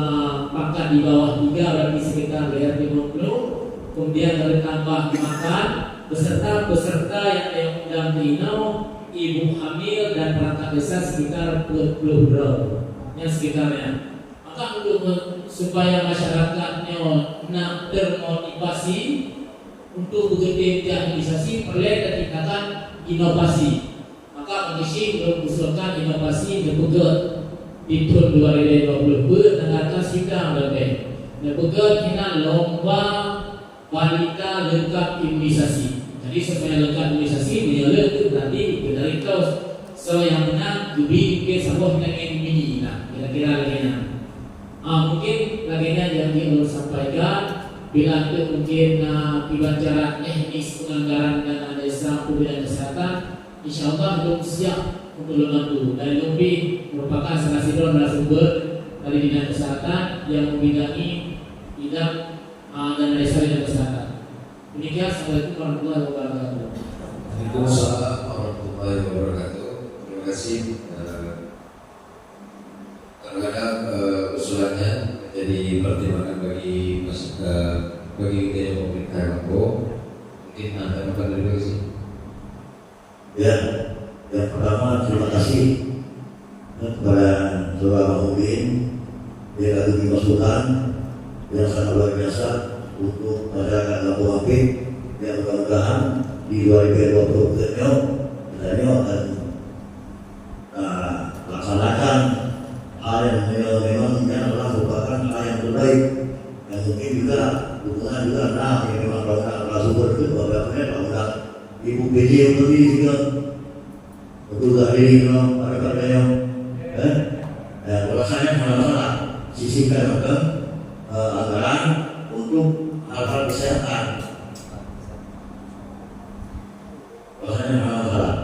pangkat di bawah 3 berarti sekitar 50. Kemudian kalau tambah makan peserta yang undang Tino, ibu hamil dan perangkat desa sekitar 20 bro yang sekitarnya. Maka untuk supaya masyarakatnya termotivasi untuk bekerja imunisasi perlu tingkatan inovasi. Maka komisi mengusulkan inovasi berpegat di tahun 2020 dengan sidang lebih. Berpegat kita lomba balita lengkap imunisasi. Jadi supaya lengkap imunisasi menyala itu berarti dari terus. So yang menang jubi ke sebuah dengan mini. Nah, kira-kira laginya. Mungkin laginya yang ingin sampaikan. Bila itu mungkin cara teknis penganggaran dana desa bidang kesehatan, insya Allah belum siap untuk membantu. Dan lebih merupakan salah satu narasumber dari dinas kesehatan yang membidangi bidang dana desa bidang kesehatan. Demikian, assalamualaikum warahmatullahi wabarakatuh. Waalaikumsalam warahmatullahi wabarakatuh. Terima kasih. Kadang-kadang usulannya menjadi pertimbangan bagi kita yang pemerintah Kampung. Mungkin ada apa dari sih? Ya, yang pertama terima kasih kepada Saudara Mahmudin yang ada masukan yang sangat luar biasa untuk masyarakat Kampung Ampeh yang mudah-mudahan di 2020 kita akan laksanakan hal yang memang adalah merupakan hal yang terbaik yang mungkin juga dukungan juga yang memang bangunan sumber itu bangunan Ibu PJ Bupati juga Betul tak diri no, pada yang, rasanya masalah sisihkan ke anggaran untuk hal-hal kesehatan. Rasanya masalah.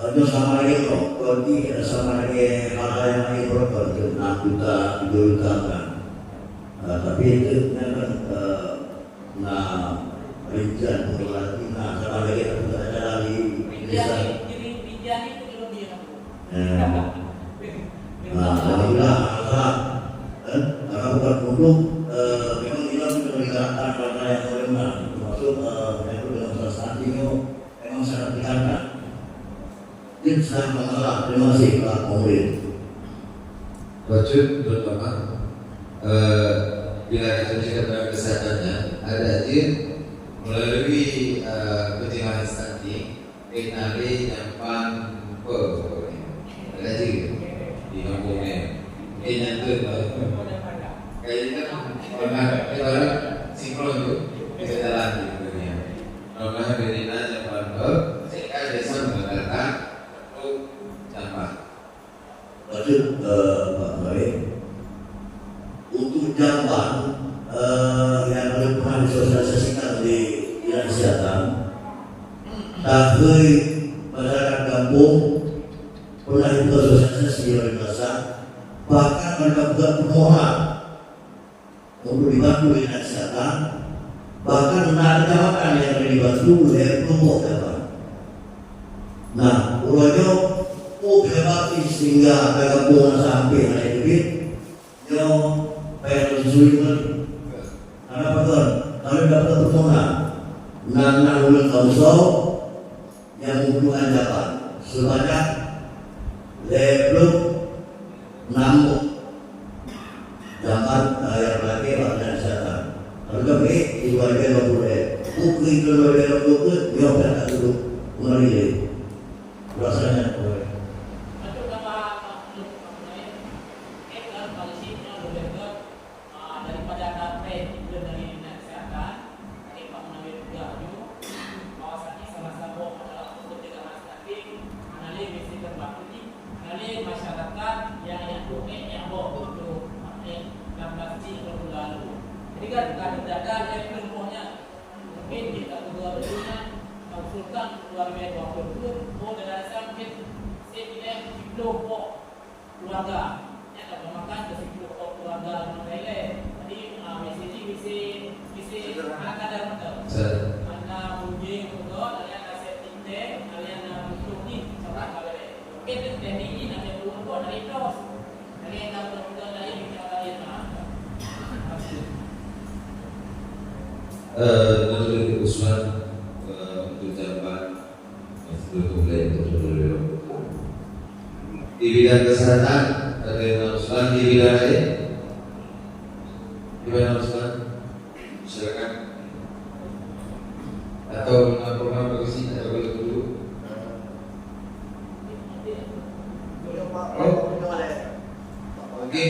Itu sama lagi kok, berarti sama lagi hal-hal yang lain berapa itu 6 juta, 7 juta kan. Tapi itu kan rincian berarti sama lagi kita ada lagi desa. Rincian itu lebih Alhamdulillah, karena bukan untuk memang kita memberikan hal yang benar, termasuk itu dalam prestasi itu memang sangat ditekankan. Ini sangat masalah. Terima kasih Pak Komrin. Wajib terutama bila kita kesehatannya ada izin melalui pertimbangan stunting, kenali nyampan ada izin di kampungnya. Ini yang kayak pernah kita sinkron itu bisa jalan di dunia. Namanya Berina nyampan jika desa mengatakan sampah. Wajib Pak Baik. Untuk jamban yang pernah disosialisasikan di dinas kesehatan, tapi masyarakat kampung pernah ikut sosialisasi oleh masa, bahkan mereka buat permohonan untuk dibantu dinas kesehatan, bahkan ada kecamatan yang dibantu oleh kelompok dapat. Nah, Pulau bebati sehingga kampung sampai hari duit, yo pengen sulit lagi. Karena betul, kalau dapat permohonan, nana ulun kauso yang membutuhkan dapat sebanyak lebih 6 dapat yang lagi pada kesehatan. Kalau kami di 2020, buku itu 2020 dia berangkat dulu mengaliri rasanya. Menurut usulan untuk jamban di bidang kesehatan ada usulan di bidang lain, di bidang usulan silakan atau program bagasi atau kalau dulu. Oke.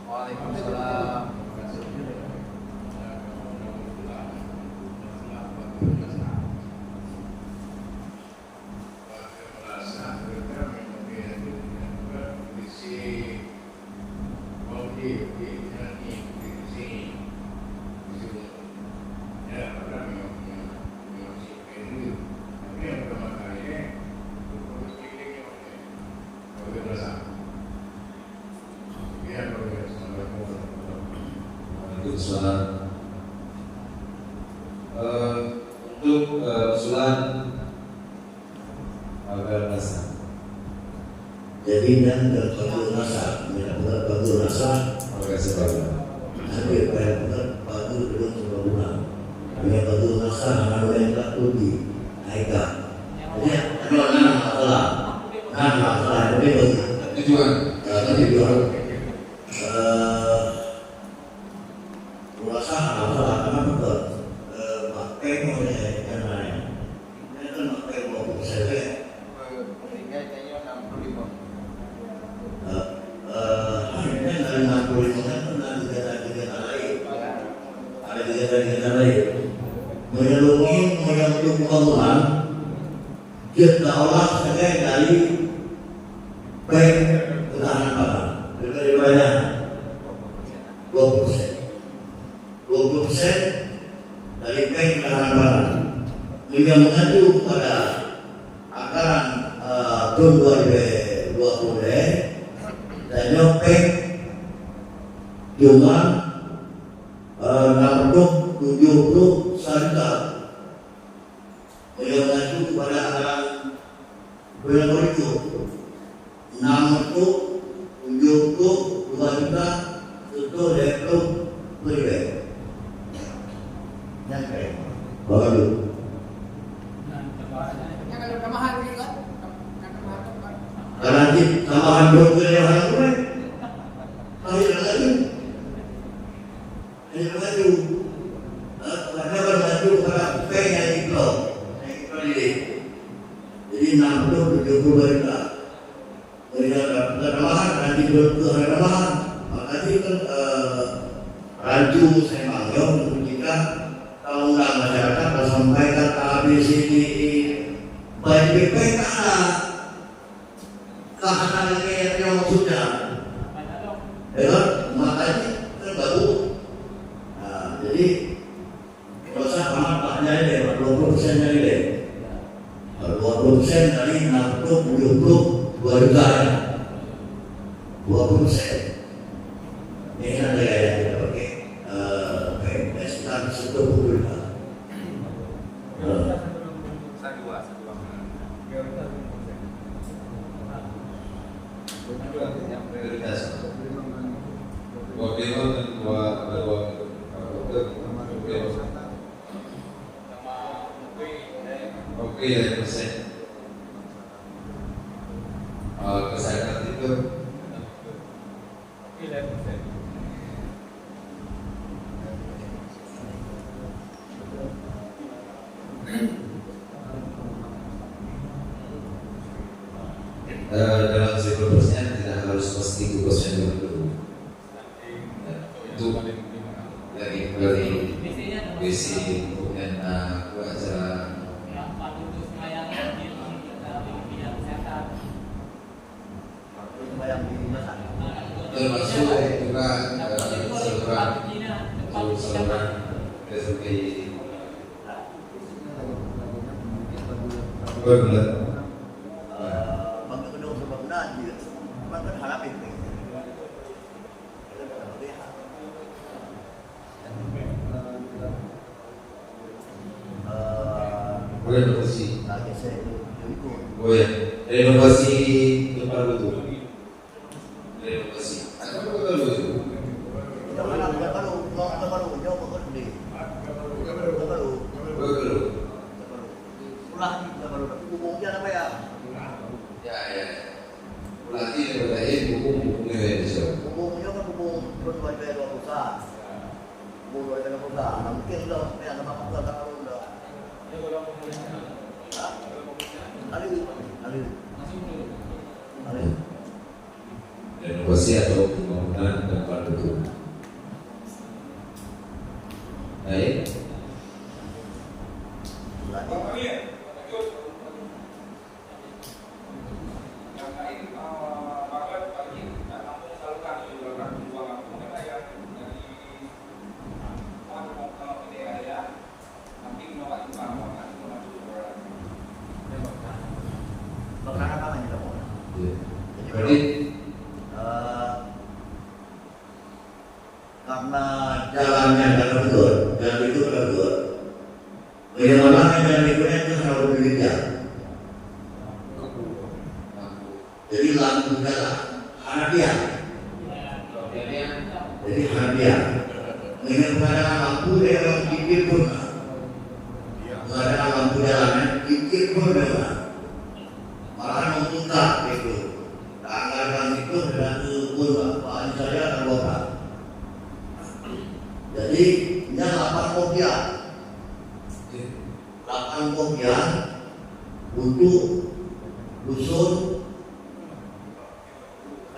Waalaikumsalam. Untuk usulan agar rasa. Jadi dan berbagai rasa, berbagai rasa. Terima kasih Pak. Hampir banyak bagus belum sempurna. Hanya bagus rasa anak yang tak uji, aika. Jadi ada masalah, tapi Tujuan. rasa masalah karena betul. Pakai oleh yang lain. Ini kan pakai mau saya. Ada kegiatan lain. banyak 20%. 20% dari peng ketahanan pangan yang mengacu pada anggaran tahun 2020 dan nyopeng cuma 70 juta yang mengacu pada anggaran bulan itu 70 juta itu dekrum beribadah nyampe baru Ya kalau tambahan juga. karena tambahan dokter yang harus gue hari lagi ini maju karena bermaju pada peng yang itu ini jadi 60-70 juta tambahan nanti dokter tambahan makanya kan raju saya manggil untuk kita undang masyarakat kalau sampaikan ABCD baik BPK kehanan yang maksudnya ya makanya kan baru jadi dosa amat banyak deh 20% dari deh 20% dari 60-70 2 juta ya 20% ini ada yang kita pakai sekitar 10 juta. Oke ya persen. Kesehatan itu dalam 10% tidak harus pasti 2% dulu. Itu dari basic kemudian acara termasuk juga saluran SPI benar. Renovasi. Oh ya, renovasi tempat duduk. Renovasi. Apa betul itu? Ya. Ulati daripada buku-bukunya yang bisa. Bukunya kan buku terus baca dua pusat. Buku baca dua pusat. Mungkin dah yang nama pusat tahu dah. Ali. Renovasi atau pembangunan tempat duduk. Baik. Berarti karena jalannya jalan betul, jalan itu betul. Bagaimana jalan itu harus dilihat. Jadi lampu jalan, hadiah. Jadi hadiah. Ini kepada lampu dia orang pikir pun, kepada lampu jalannya pikir pun dah. Malah memutar itu. Anggaran itu dengan pun bahan saya akan botak. Jadi ini 8 kopiah. 8 kopiah untuk dusun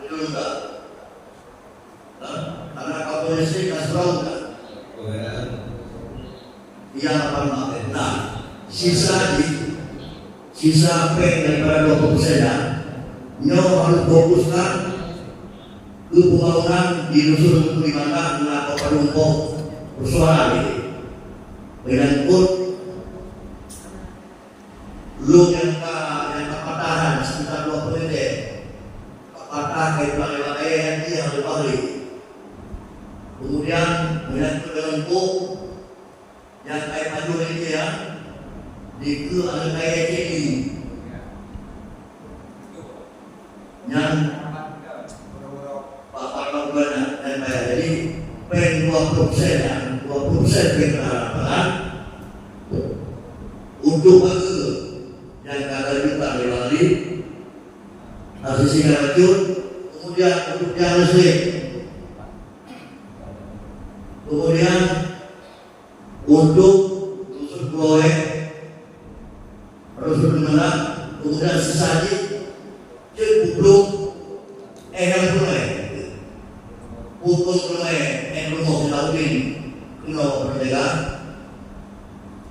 Lunda. Karena kapolisi Kasrau kan. Dia 8. Nah, sisa peng daripada 20% nyo harus fokuskan 70% pembangunan di dusun Kulimata mengaku penumpuk persoalan ini menyangkut lu yang kepatahan sekitar 20 menit kepatah kayak balai-balai yang dia harus balik. Kemudian menyangkut dengan buk yang kayak maju ini ya di ke ada kayak jadi yang Bapak benar dan jadi pen 20% ya 20% kita harapkan untuk yang kata juta lewati hasil singgah racun, kemudian untuk yang listrik, kemudian untuk dusun Kloe, dusun Dimana, kemudian sesaji cek bubluk yang Kloe, bubluk Kloe yang rumah Selaudin, kenapa berbeda?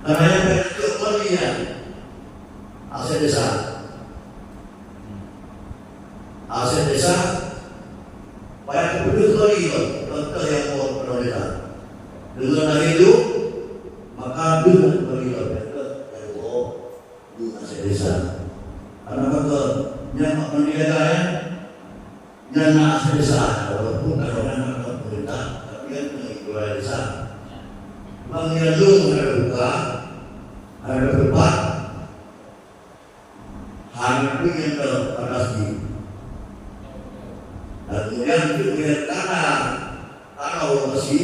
Karena yang berikut kalian aset desa banyak penduduk kali contoh yang mau berbeda dengan itu maka dengan kali yang mau aset desa karena kata yang penilaian yang aset desa walaupun kadang-kadang pemerintah tapi kan mengikuti desa mengilu ada buka ada berbat hanya ingin terpatasi dan kemudian itu melihat tanah lokasi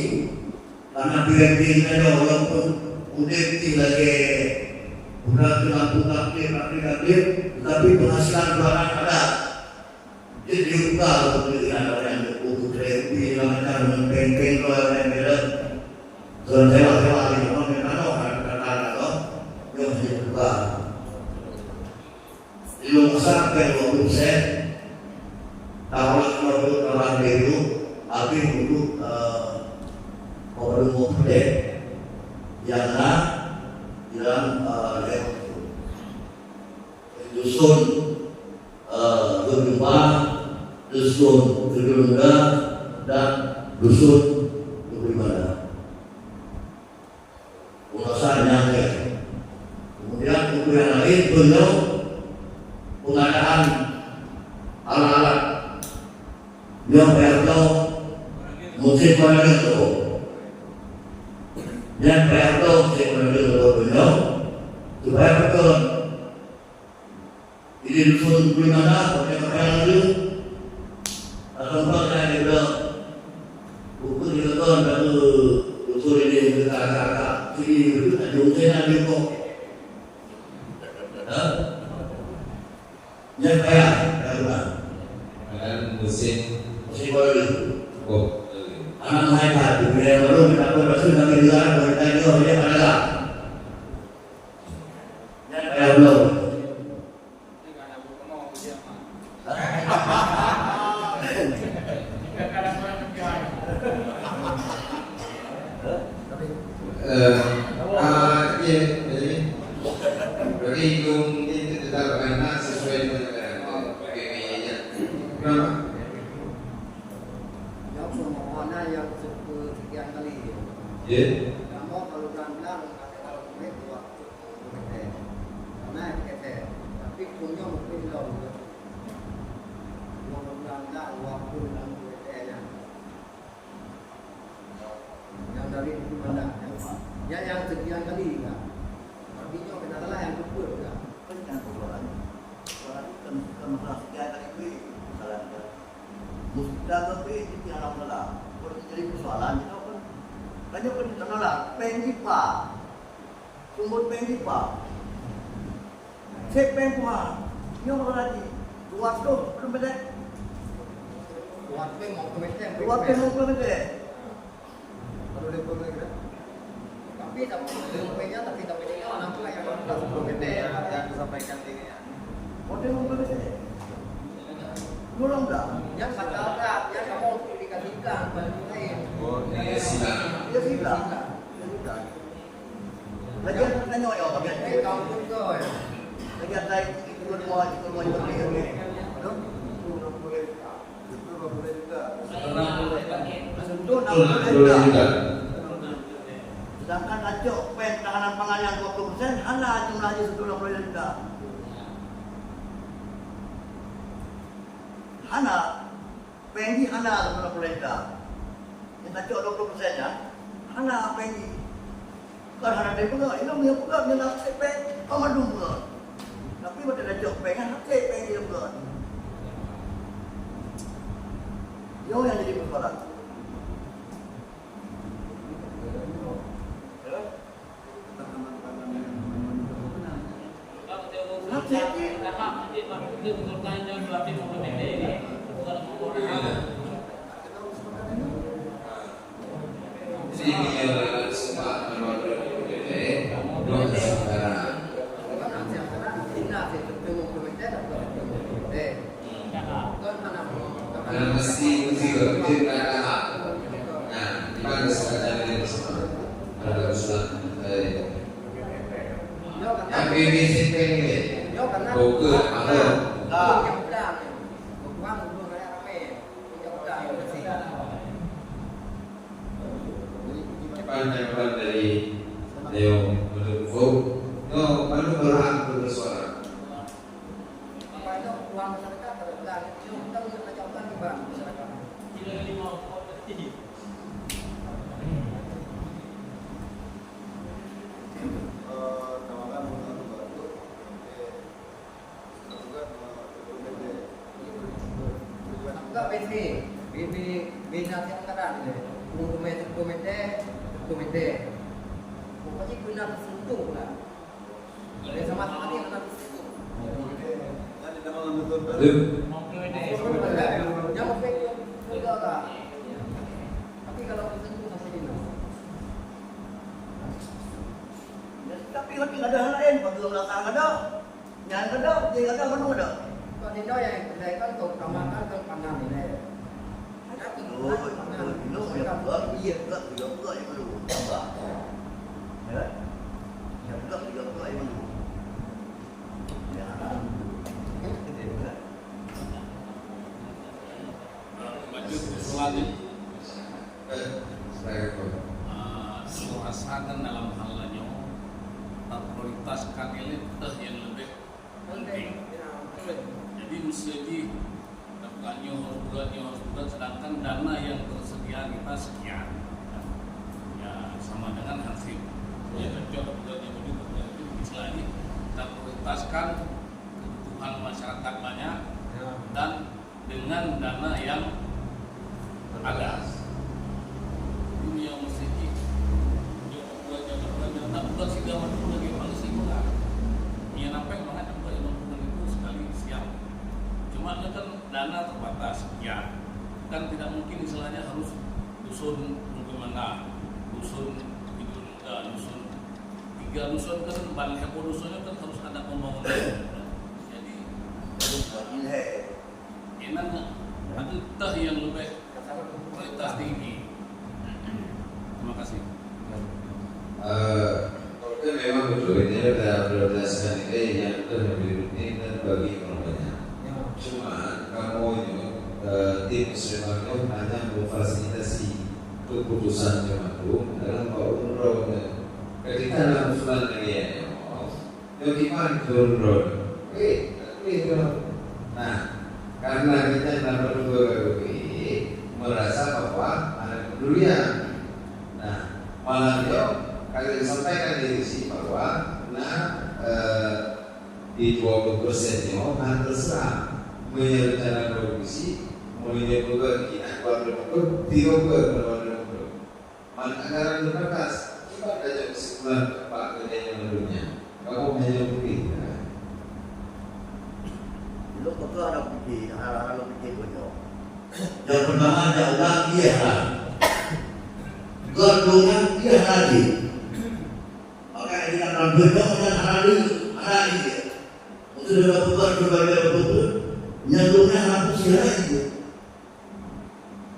tanah biar walaupun udah lagi udah takdir tapi penghasilan barang ada jadi buka untuk yang untuk trepi macam peng-peng kalau yang beda sewa di rumah memang kata yang masih buka di rumah sampai 20% kalau orang itu tapi untuk orang muda yang dalam dusun Gedumpa, dusun Gedungga dan dusun Gedumada. Ulasannya kemudian untuk yang lain beliau pengadaan alat-alat yang perlu musim panen itu yang perlu musim panen itu beliau supaya betul ini dusun Kulimata pakai pakaian itu atau pakai juga buku di betul dan dusun ini kita agak sini itu ada ujian ada kok yang kaya dan musim baru oh anak mereka di wilayah baru kita berhasil kami dengar berita itu oleh pada yang kaya belum jadi itu tetap karena sesuai dengan PPI-nya. Kenapa? Yang sekian kali Ya. kamu kalau benar-benar kalau itu waktu karena kete tapi punya mungkin loh benar-benar waktu dan kete yang dari mana yang sekian kali kan artinya kenapa yang betul kan kan soalan kan masalah sekian kali itu misalnya musda tapi yang masalah jadi persoalan itu kan banyak kan kenal pengipa sumber pengipa cek pengipa yang mana lagi luas tu belum betul waktu mau kemana luas tu mau betul kalau dia betul tapi belumnya tapi dia orang tua yang belum gede yang disampaikan ini ya model mau betul belum dah yang masyarakat yang kamu dikasihkan balik lain Dia silang. dia sila lagi nanya ya kamu juga ya lagi ada ikut mau itu dia Sentuh 60 60 juta. Sedangkan acok pen tahanan pangan yang 20%, hana jumlahnya sentuh 60 juta. Hana, pengi hana sentuh 60 juta. Yang acok 20% ya, hana pengi. Kalau hana dia pun, ini punya pun, dia nak pen, kamu dulu. Tapi pada acok pen, hana pen dia pun. Yo yang jadi persoalan. Pandai dari Leo menurut no perlu berhak bersuara. Komite. Pokoknya benar sentuh lah. Dari sama-sama dia benar sentuh. Yang mau pegang juga tak. Tapi kalau sentuh sampai di mana? Tapi kalau tidak ada hal lain, bagi belakang ada, jangan ada, dia ada mana ada. Kalau di Indo yang terdekat terutamakan ke pangan ini. Merasakan dalam halnya prioritaskan ini yang lebih penting. Jadi mesti bukannya harus bulan, sedangkan dana yang tersedia kita sekian, ya sama dengan hasil. Ya contoh bulannya begitu istilahnya kita prioritaskan kebutuhan masyarakat banyak dan dengan dana yang ada. Ini yang mesti bukan sih gambar dulu lagi paling sih bukan. Ia nampak banget bukan itu sekali siap. Cuma kan dana terbatas sekian, kan tidak mungkin istilahnya harus dusun bagaimana, dusun itu dusun 3 dusun kan banyak dusunnya kan harus ada pembangunan. Jadi enak itu tah yang lebih kualitas tinggi. Terima kasih. Kalau itu memang betul ini ada prioritaskan ini yang lebih rutin dan bagi orang banyak. Cuma kamu ini tim Muslimannya hanya memfasilitasi keputusan jemaah dalam umroh. Ketika dalam usulan ini yang gimana turun? Nah, karena kita dapat merasa bahwa ada kepedulian. Nah, malah dia kalau disampaikan di sini bahwa di 20% akan terserah menyertakan produksi menyebabkan kita keluar tidak anggaran terbatas. Coba saja kesimpulan Pak Gede yang menurutnya kamu hanya begini. Lu betul ada pikir, hal-hal pikir punya. Yang pertama ada uang dia Gondongan dia lagi. Maka ini akan berdua dan hari dia. Untuk dilakukan berbagai bentuk nyalurnya harus lagi.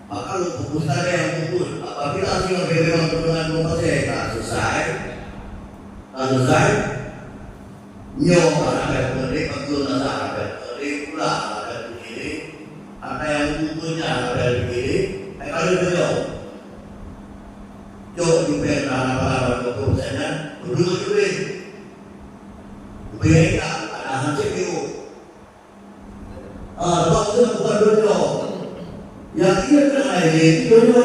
Maka lu fokus tadi yang kumpul. Apabila hasil memang dengan mempercayai tak selesai, nyoba ada yang beri betul nasa ada beri pula ada begini, ada yang kumpul dari beliau. Jauh di pernah para keputusannya berdua juga. Mereka ada hasil itu. Waktu bukan dulu. Yang dia kena ini dulu.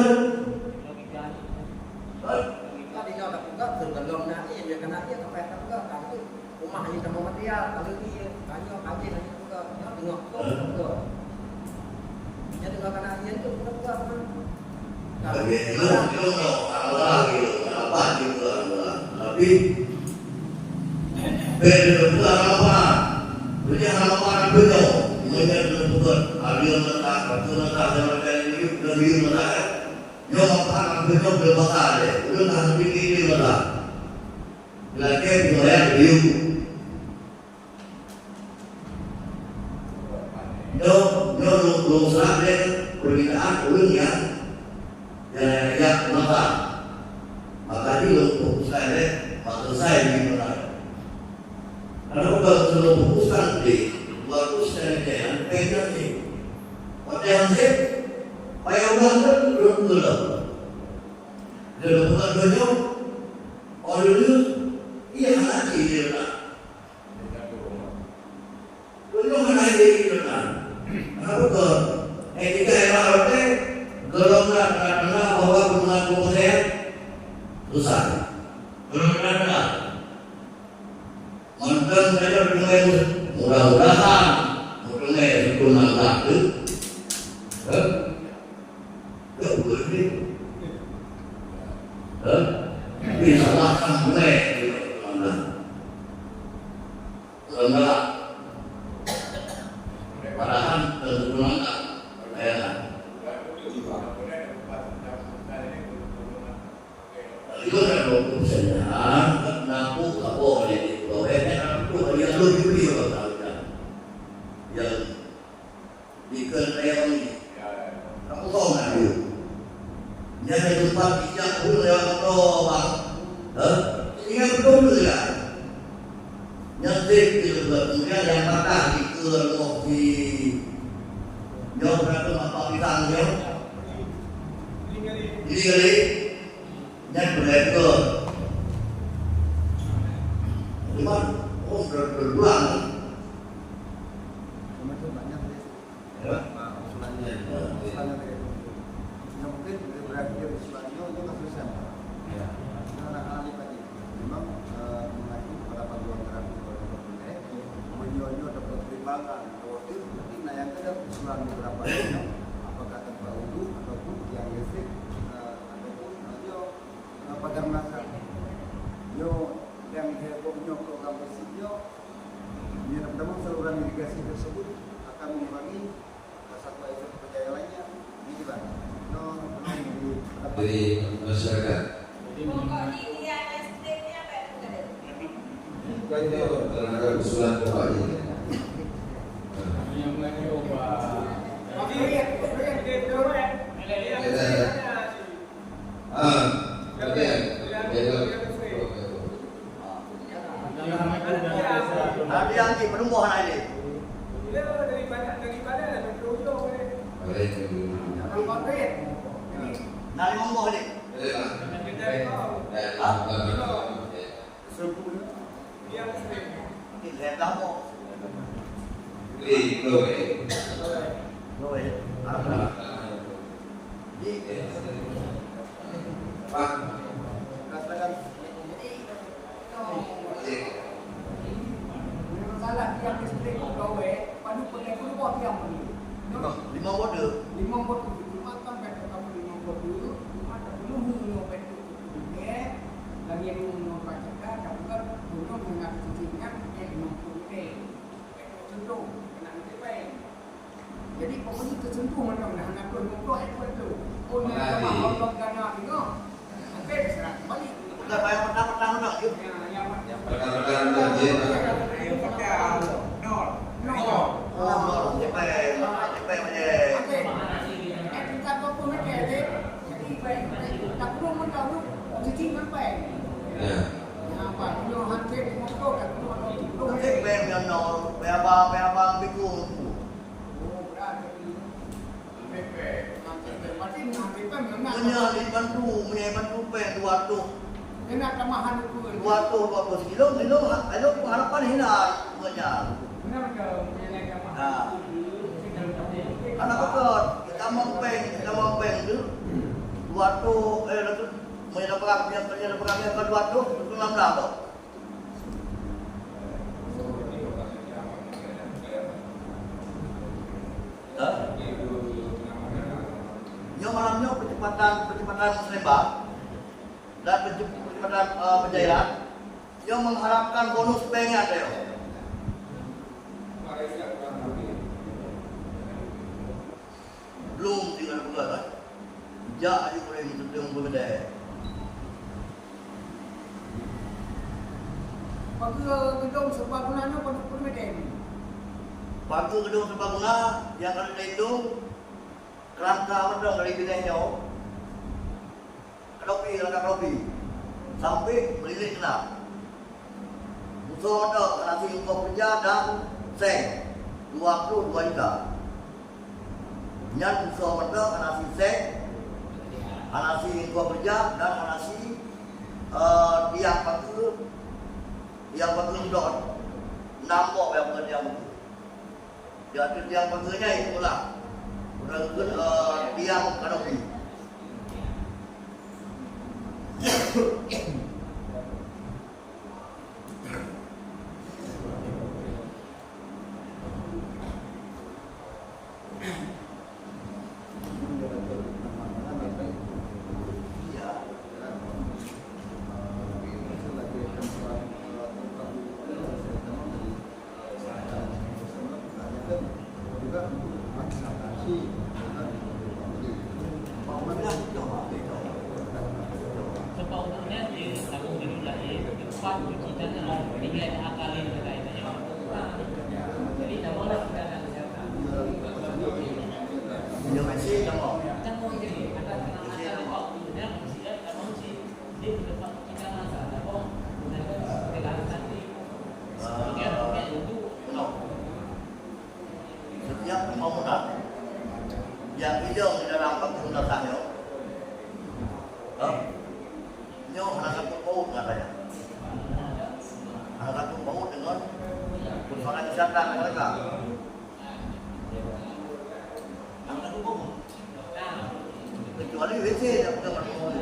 Tadi kau tak buka tergelom nanti dia kena dia sampai buka kalau rumah ini sama material kalau dia kanyo kaji nanti buka dia tengok buka. Dia tengok kena dia tu buka kan. Tapi itu Allah gitu, apa juga. Tapi beda apa? Punya apa beda? Mungkin bukan ada letak, ada letak dalam ini lebih letak. Yo apa beda berbeda deh. Udah nanti ini letak. Lagi mulai view. Yo lu sampai permintaan ulangnya. Yang maka dia fokuskan maksud saya di mana? Karena kalau fokuskan di fokuskan yang pengen ni, macam sih, payah banget belum dulu. Jadi bukan banyak orang itu ia hati dia nak. Belum hati dia nak. Apa tu? Etika yang ada golongan karena bahwa mengaku saya susah. Benar-benar. Mantan saya dengan mudah-mudahan mulai berguna lagi. Boleh. Bisa lakukan mulai mana? Enggak. Padahal terguna perlayanan. Itu kan dokumennya, naku tak boleh dibawa. Aku yang lebih beliau tahu yang dikerjakan ini. Kamu tahu nggak dia? Jangan tempat bijak pun yang tahu bang. Ingat betul tidak? Nyetik kemudian yang patah di kermoki. Jauh berapa apa pisang dia? Ini kali. Yang betul, cuma berbuang. Macam banyak usulannya. Yang mungkin berakhir usulannya itu kesulitan. Karena ahli tadi memang mengacu pada panduan terapi oleh menyonyo dapat pertimbangan. Waktu itu mungkin yang ada usulan beberapa apakah tempat wudhu ataupun yang listrik. Pada masa yo yang hebohnya program bersihnya ini teman-teman saluran irigasi tersebut akan mengurangi satu air percaya lainnya ini juga dari masyarakat. Tenaga usulan bapaknya. Ada yang di penumbuhan ini. Nari ngomong ini. Lihat kamu. Pak. Salah tiang listrik gawe padu pakai kudu buat tiang ni. 5 watt. 5 watt tu matang betul kamu 5 watt dulu. Ada belum mau betul ni. Lagi yang mau pakai dah bukan belum mengat cincin yang 50 ni. Contoh kena TPN. Jadi pokoknya tersentuh macam nak nak pun ekor tu. Oh ni kalau Allah gana tengok. Okey serah balik. Bukan bayar petang-petang nak. Yang Rekan-rekan banjir. punya di bantu peng 200 Kena tambahan itu. 20 kilo ayo harapan hina punya. Benar ke mengenai Nah, anak betul kita mau peng tu 200 itu punya perang yang ke 200 itu 16 tu. Yang malamnya percepatan Lembang dan percepatan Penjayahan yang mengharapkan bonus pengnya ada. Belum tinggal bulan kan? Jak aja boleh ditutupkan berbeda. Pakai gedung serbaguna pada permeden. Pakai gedung serbaguna yang ada itu kerangka ada dari bidangnya. Kelopi sampai melilit kena. Musuh ada nasi untuk kerja dan seng 22 juta. Yang musuh ada nasi seng, nasi untuk kerja dan nasi tiang pakai dot. Nampak yang bekerja betul. Jadi tiang pakainya itu lah. Tiang kanopi. Setiap pembangunan yang hidung di dalam penggunaannya, ini hanya satu paut katanya, hanya satu paut dengan persoalan kesehatan mereka. Hanya satu paut, kecuali WC yang bukan paut.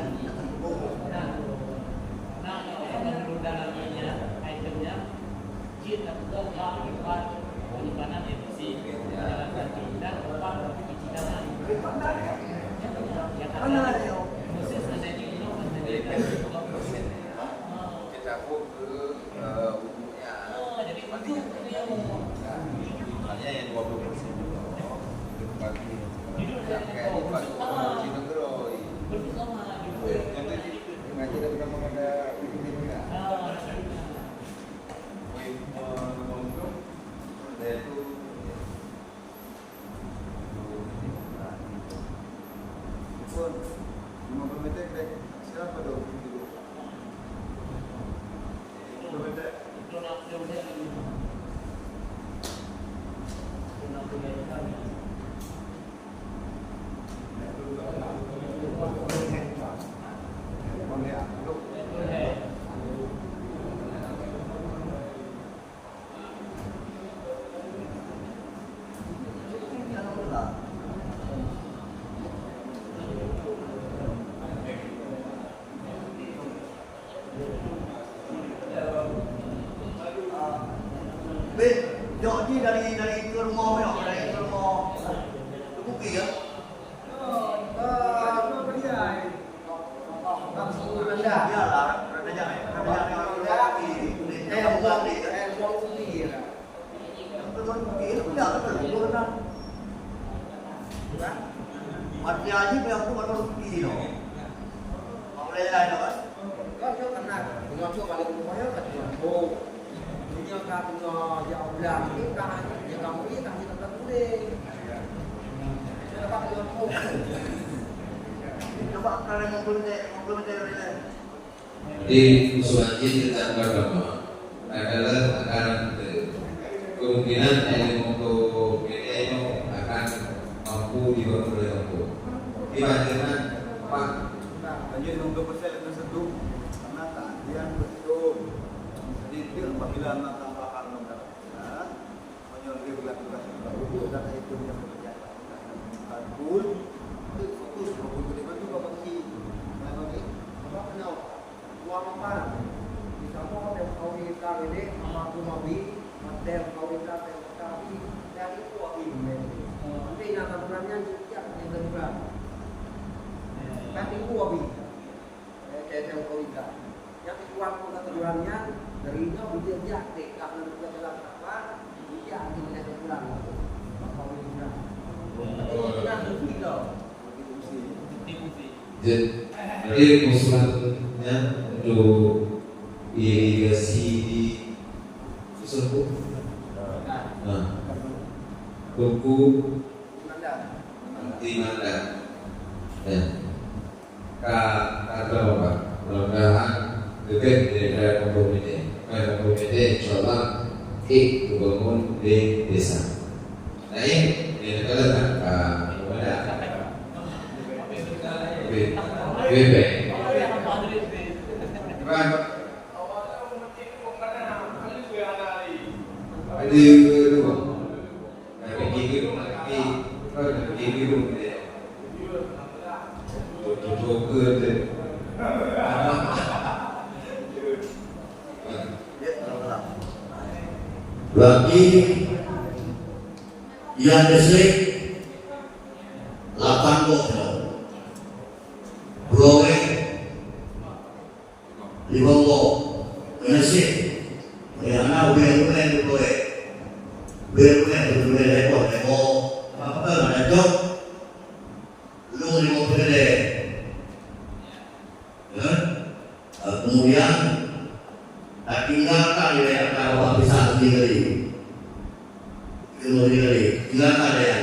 Jadi dari ke rumah ya, dari ke rumah ke Bukit ya. Ya lah, rendah ya. Bukan di Mati aja yang tu baru Bukit no. Boleh lain apa? Kau kena ngocok balik rumahnya kan. Oh. Dia kata jauh belah ni kan dia kamu ni kan kita tak boleh. Saya dapat dia pun. Coba kalau ngobrol Di usulan ini tentang agama adalah akan kemungkinan untuk BDI akan mampu dibangun oleh mampu. Dibandingkan Pak. Hanya 50% lebih seduh karena keahlian betul. Jadi itu apabila anak tambahkan nomor menyuruh regulasi baru data itu yang bekerja betul itu fokus fokus itu juga bagi apa kenal uang apa di kamu ada kau kita ini sama aku mau bi ada kau kita tapi dari uang ini nanti yang aturannya juga yang terberat kan itu uang bi kayak kau kita yang uang aturannya dari itu bekerja deh karena bekerja apa dia di mana terberat kau kita Jadi usulannya untuk irigasi di usulku, buku di mana, ya, kata apa? Mudah-mudahan dekat dari komite, insyaallah dibangun di desa. Nah ini adalah bebek. Lagi yang listrik 8 volt, Browe 5 volt, listrik, karena BUMN Browe, lepo, apa ada job, lu 5 pede, kemudian tinggalkan ya kalau bisa sendiri. Tinggalkan ada yang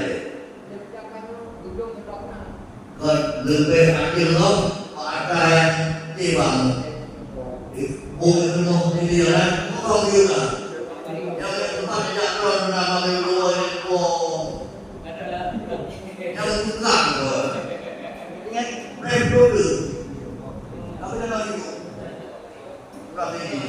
lebih akhir loh ada yang timbang boleh penuh di dia kau juga yang tempat jalan nama dua itu yang bukan ingat dulu apa nama itu berarti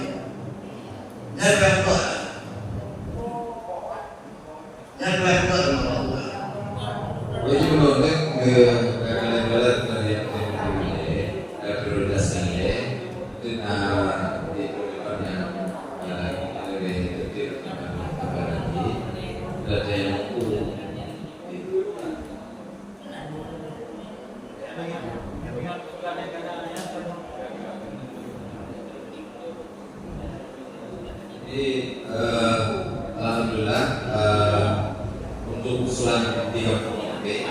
alhamdulillah untuk usulan 3 komite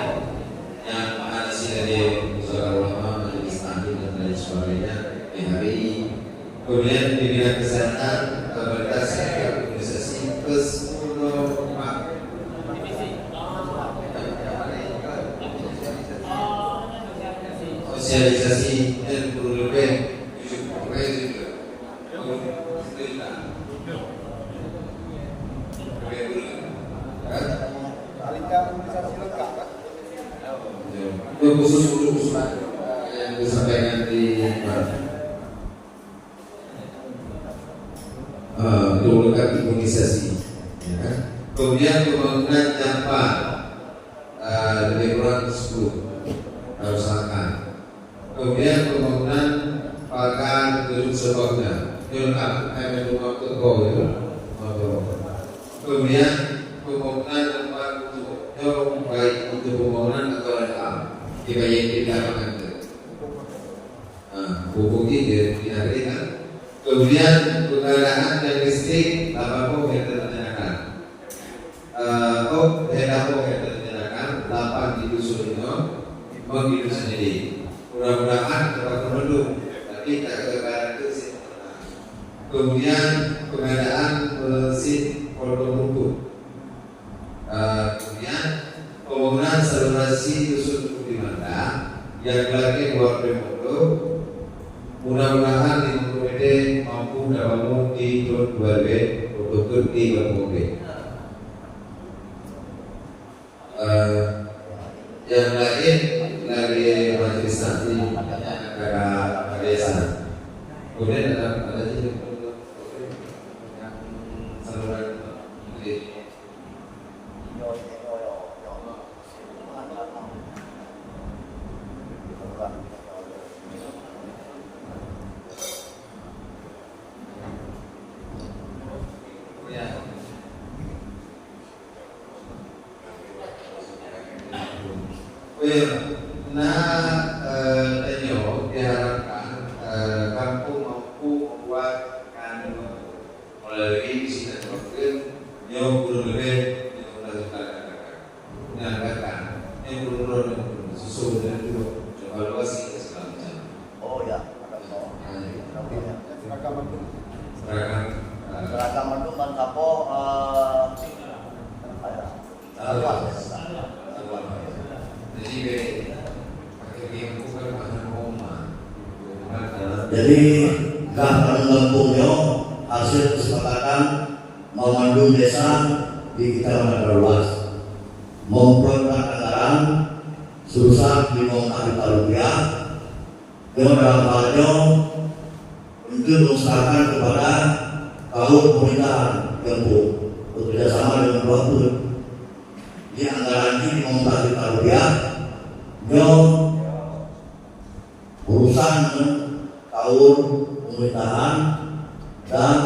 yang analisis dari musyawarah ulama, majelis taklim dan lain sebagainya PHBI, kemudian di bidang kesehatan pemerintah sektor organisasi sosialisasi dan perlu lebih khusus untuk usulan yang disampaikan di untuk lengkap imunisasi, ya kan? Kemudian pembangunan jampa lebih kurang 10 harus akan. Kemudian pembangunan pagar gedung sebagainya, lengkap rumah toko itu. Kemudian pembangunan tempat untuk baik untuk pembangunan atau rekam dibayar di lapangan itu. Pupuk ini dinarikan. Kemudian pengadaan dan listrik 80 meter ternyatakan. Meter ternyatakan 8 di dusun itu menghidup sendiri. Mudah-mudahan dapat penduduk, tapi tak kebaran itu sih. Kemudian pengadaan mesin fotobuku. Kemudian pembangunan saluransi dusun Kulimanda yang lagi buat remoto. Mudah-mudahan di KPD mampu dalam di tahun 2020 di KPD. Yang lain dari majelis taklim Tuhan. Ya. Tenyo diharapkan kampung mampu membuat melalui isi dan program yang berbeda yang melakukan menganggarkan yang berbeda sesuai dengan itu evaluasi dan segala macam. Oh ya, ada kok. Seragam Seragam tapo Jadi kampung kampungnya hasil kesepakatan memandu desa di Kecamatan Luas memperoleh anggaran sebesar 5 juta rupiah yang dalam halnya untuk mengusahakan kepada kaum pemerintahan kampung bekerjasama dengan pelapor. Di anggaran ini 5 juta rupiah yang urusan tahun pemerintahan dan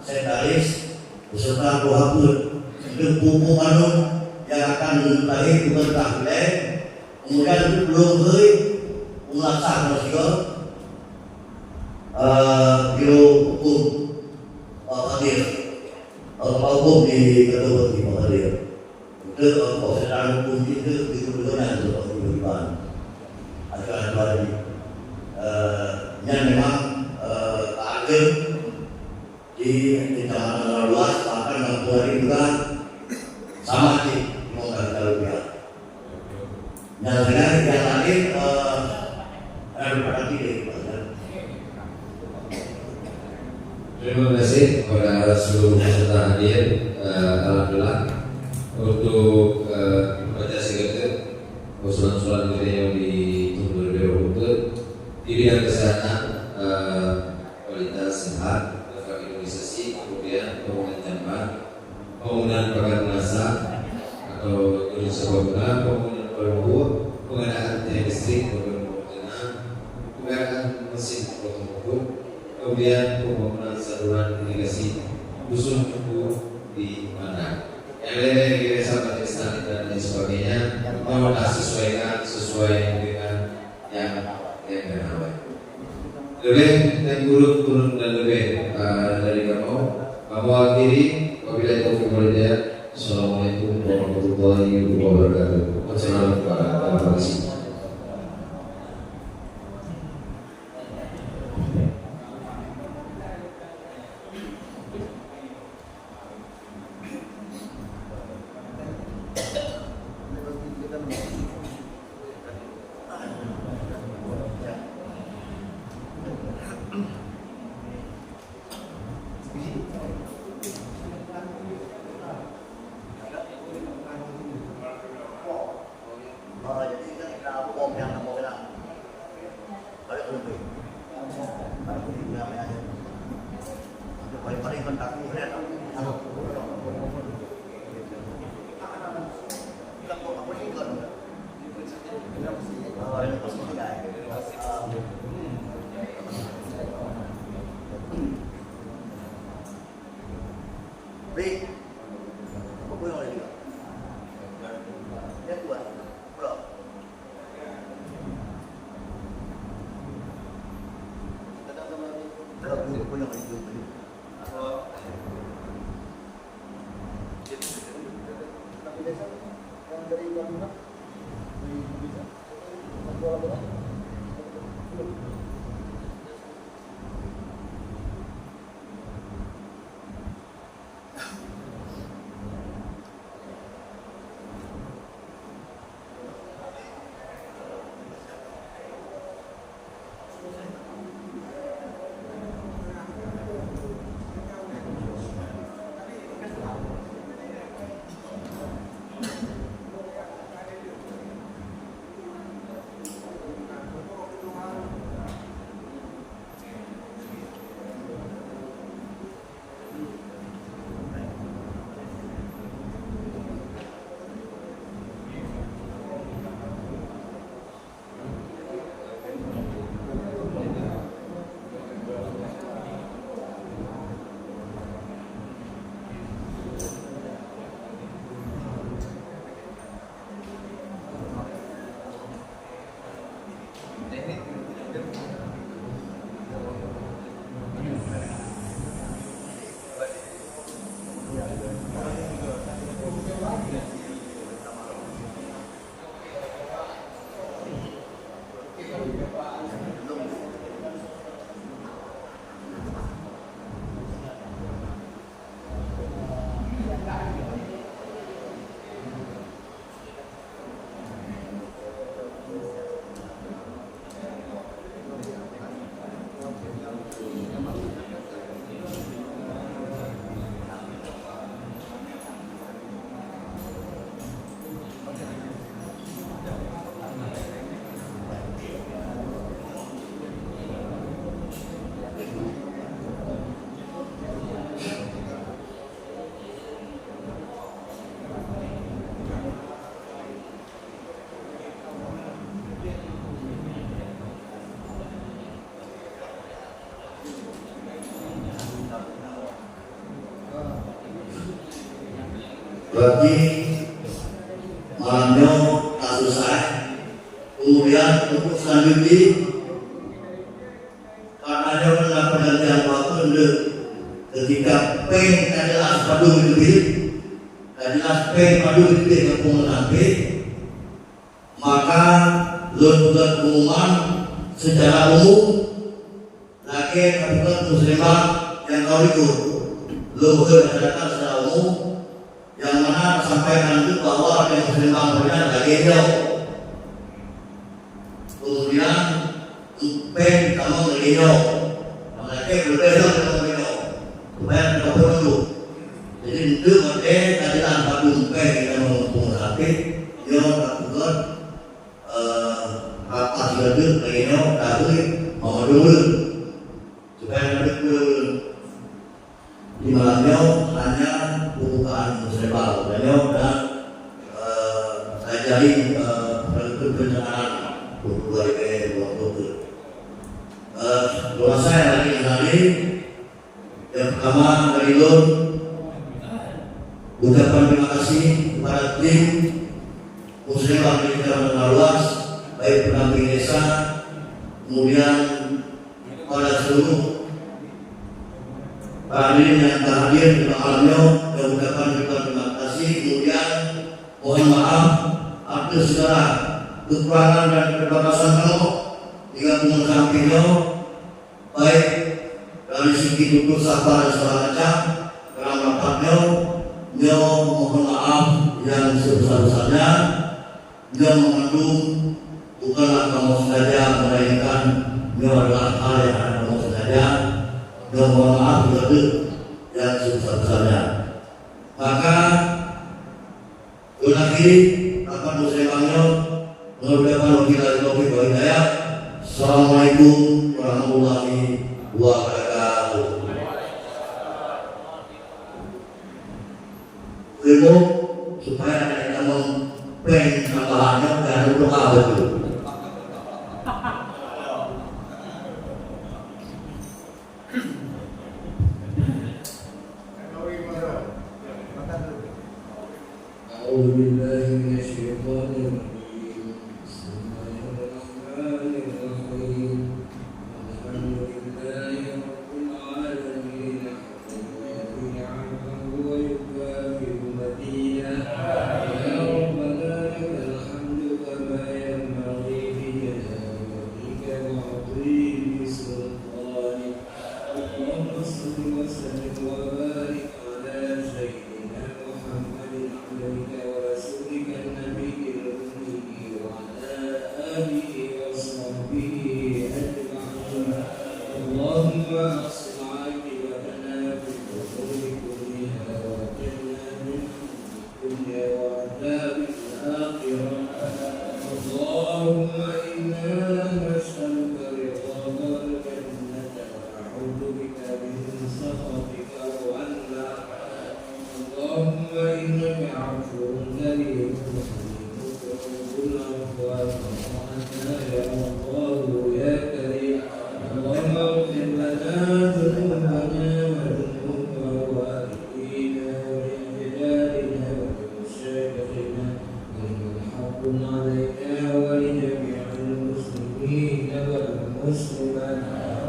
sekretaris beserta pelapor untuk buku manut yang akan menyertai pemerintah wilayah. Kemudian itu belum beri melaksanakan juga biro hukum Pak Hadir hukum di Ketua Pak Hadir itu proses hukum itu dikebetulan untuk pemerintah ada ini yang memang target di Kecamatan Luas akan melakukan juga sama sih mau rupiah. Nah sekarang yang lain ada Terima kasih kepada seluruh peserta hadir. Alhamdulillah untuk baca sekaligus usulan-usulan yang di bidang kesehatan, kualitas sehat, imunisasi, kemudian pembangunan jamban, pembangunan pagar masa atau Indonesia bangunan, pembangunan pelabuhan, pengadaan tiang listrik, pembangunan mesin pembangunan, kemudian pembangunan saluran irigasi dusun di mana yang lainnya di desa Pakistan dan lain sebagainya, memang sesuai dengan yang lebih dan turun dan lebih dari kamu akhiri wabillahi taufiq wal hidayah. Assalamualaikum warahmatullahi wabarakatuh. Wassalamualaikum warahmatullahi wabarakatuh. Bagi malamnya tak selesai. Kemudian untuk selanjutnya karena ada pergantian waktu ketika peng adalah padu lebih adalah peng padu lebih kampung nanti, maka bulan pengumuman secara umum laki kabupaten muslimah yang kau ikut bulan masyarakat secara umum yang mana sampaikan itu bahwa ada muslimah benar lagi jauh. Kemudian peng kamu ngeliyo, mereka berbeda dengan ngeliyo, supaya tidak perlu. Jadi itu mereka tadi tanpa peng yang mengumpul sakit, dia lakukan apa saja ngeliyo, tapi mau dulu, supaya tidak perlu. Di malamnya hanya pembukaan muslimah, dan ajari perencanaan untuk doa saya hari yang pertama dari Lord, ucapan terima kasih kepada tim muslimah di Kecamatan Luas, baik pendamping desa, kemudian pada seluruh hadirin yang hadir di malamnya, dan ucapan terima kasih. Kemudian mohon maaf atas segala kekurangan dan keterbatasan kamu hingga sampingnya, baik dari segi tutur sapa dan segala macam dalam rapatnya. Mohon maaf yang sebesar-besarnya. Mengandung bukanlah kamu sengaja, melainkan adalah hal yang kamu sengaja. Mohon maaf juga yang sebesar-besarnya. Maka akhiri akan muslimahnya mengucapkan wabillahi taufiq wal hidayah. Assalamualaikum warahmatullahi wabarakatuh. Ibu supaya kita mempeng tambahannya dan untuk apa itu?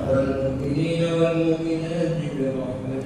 والمسلمين والمؤمنات برحمتك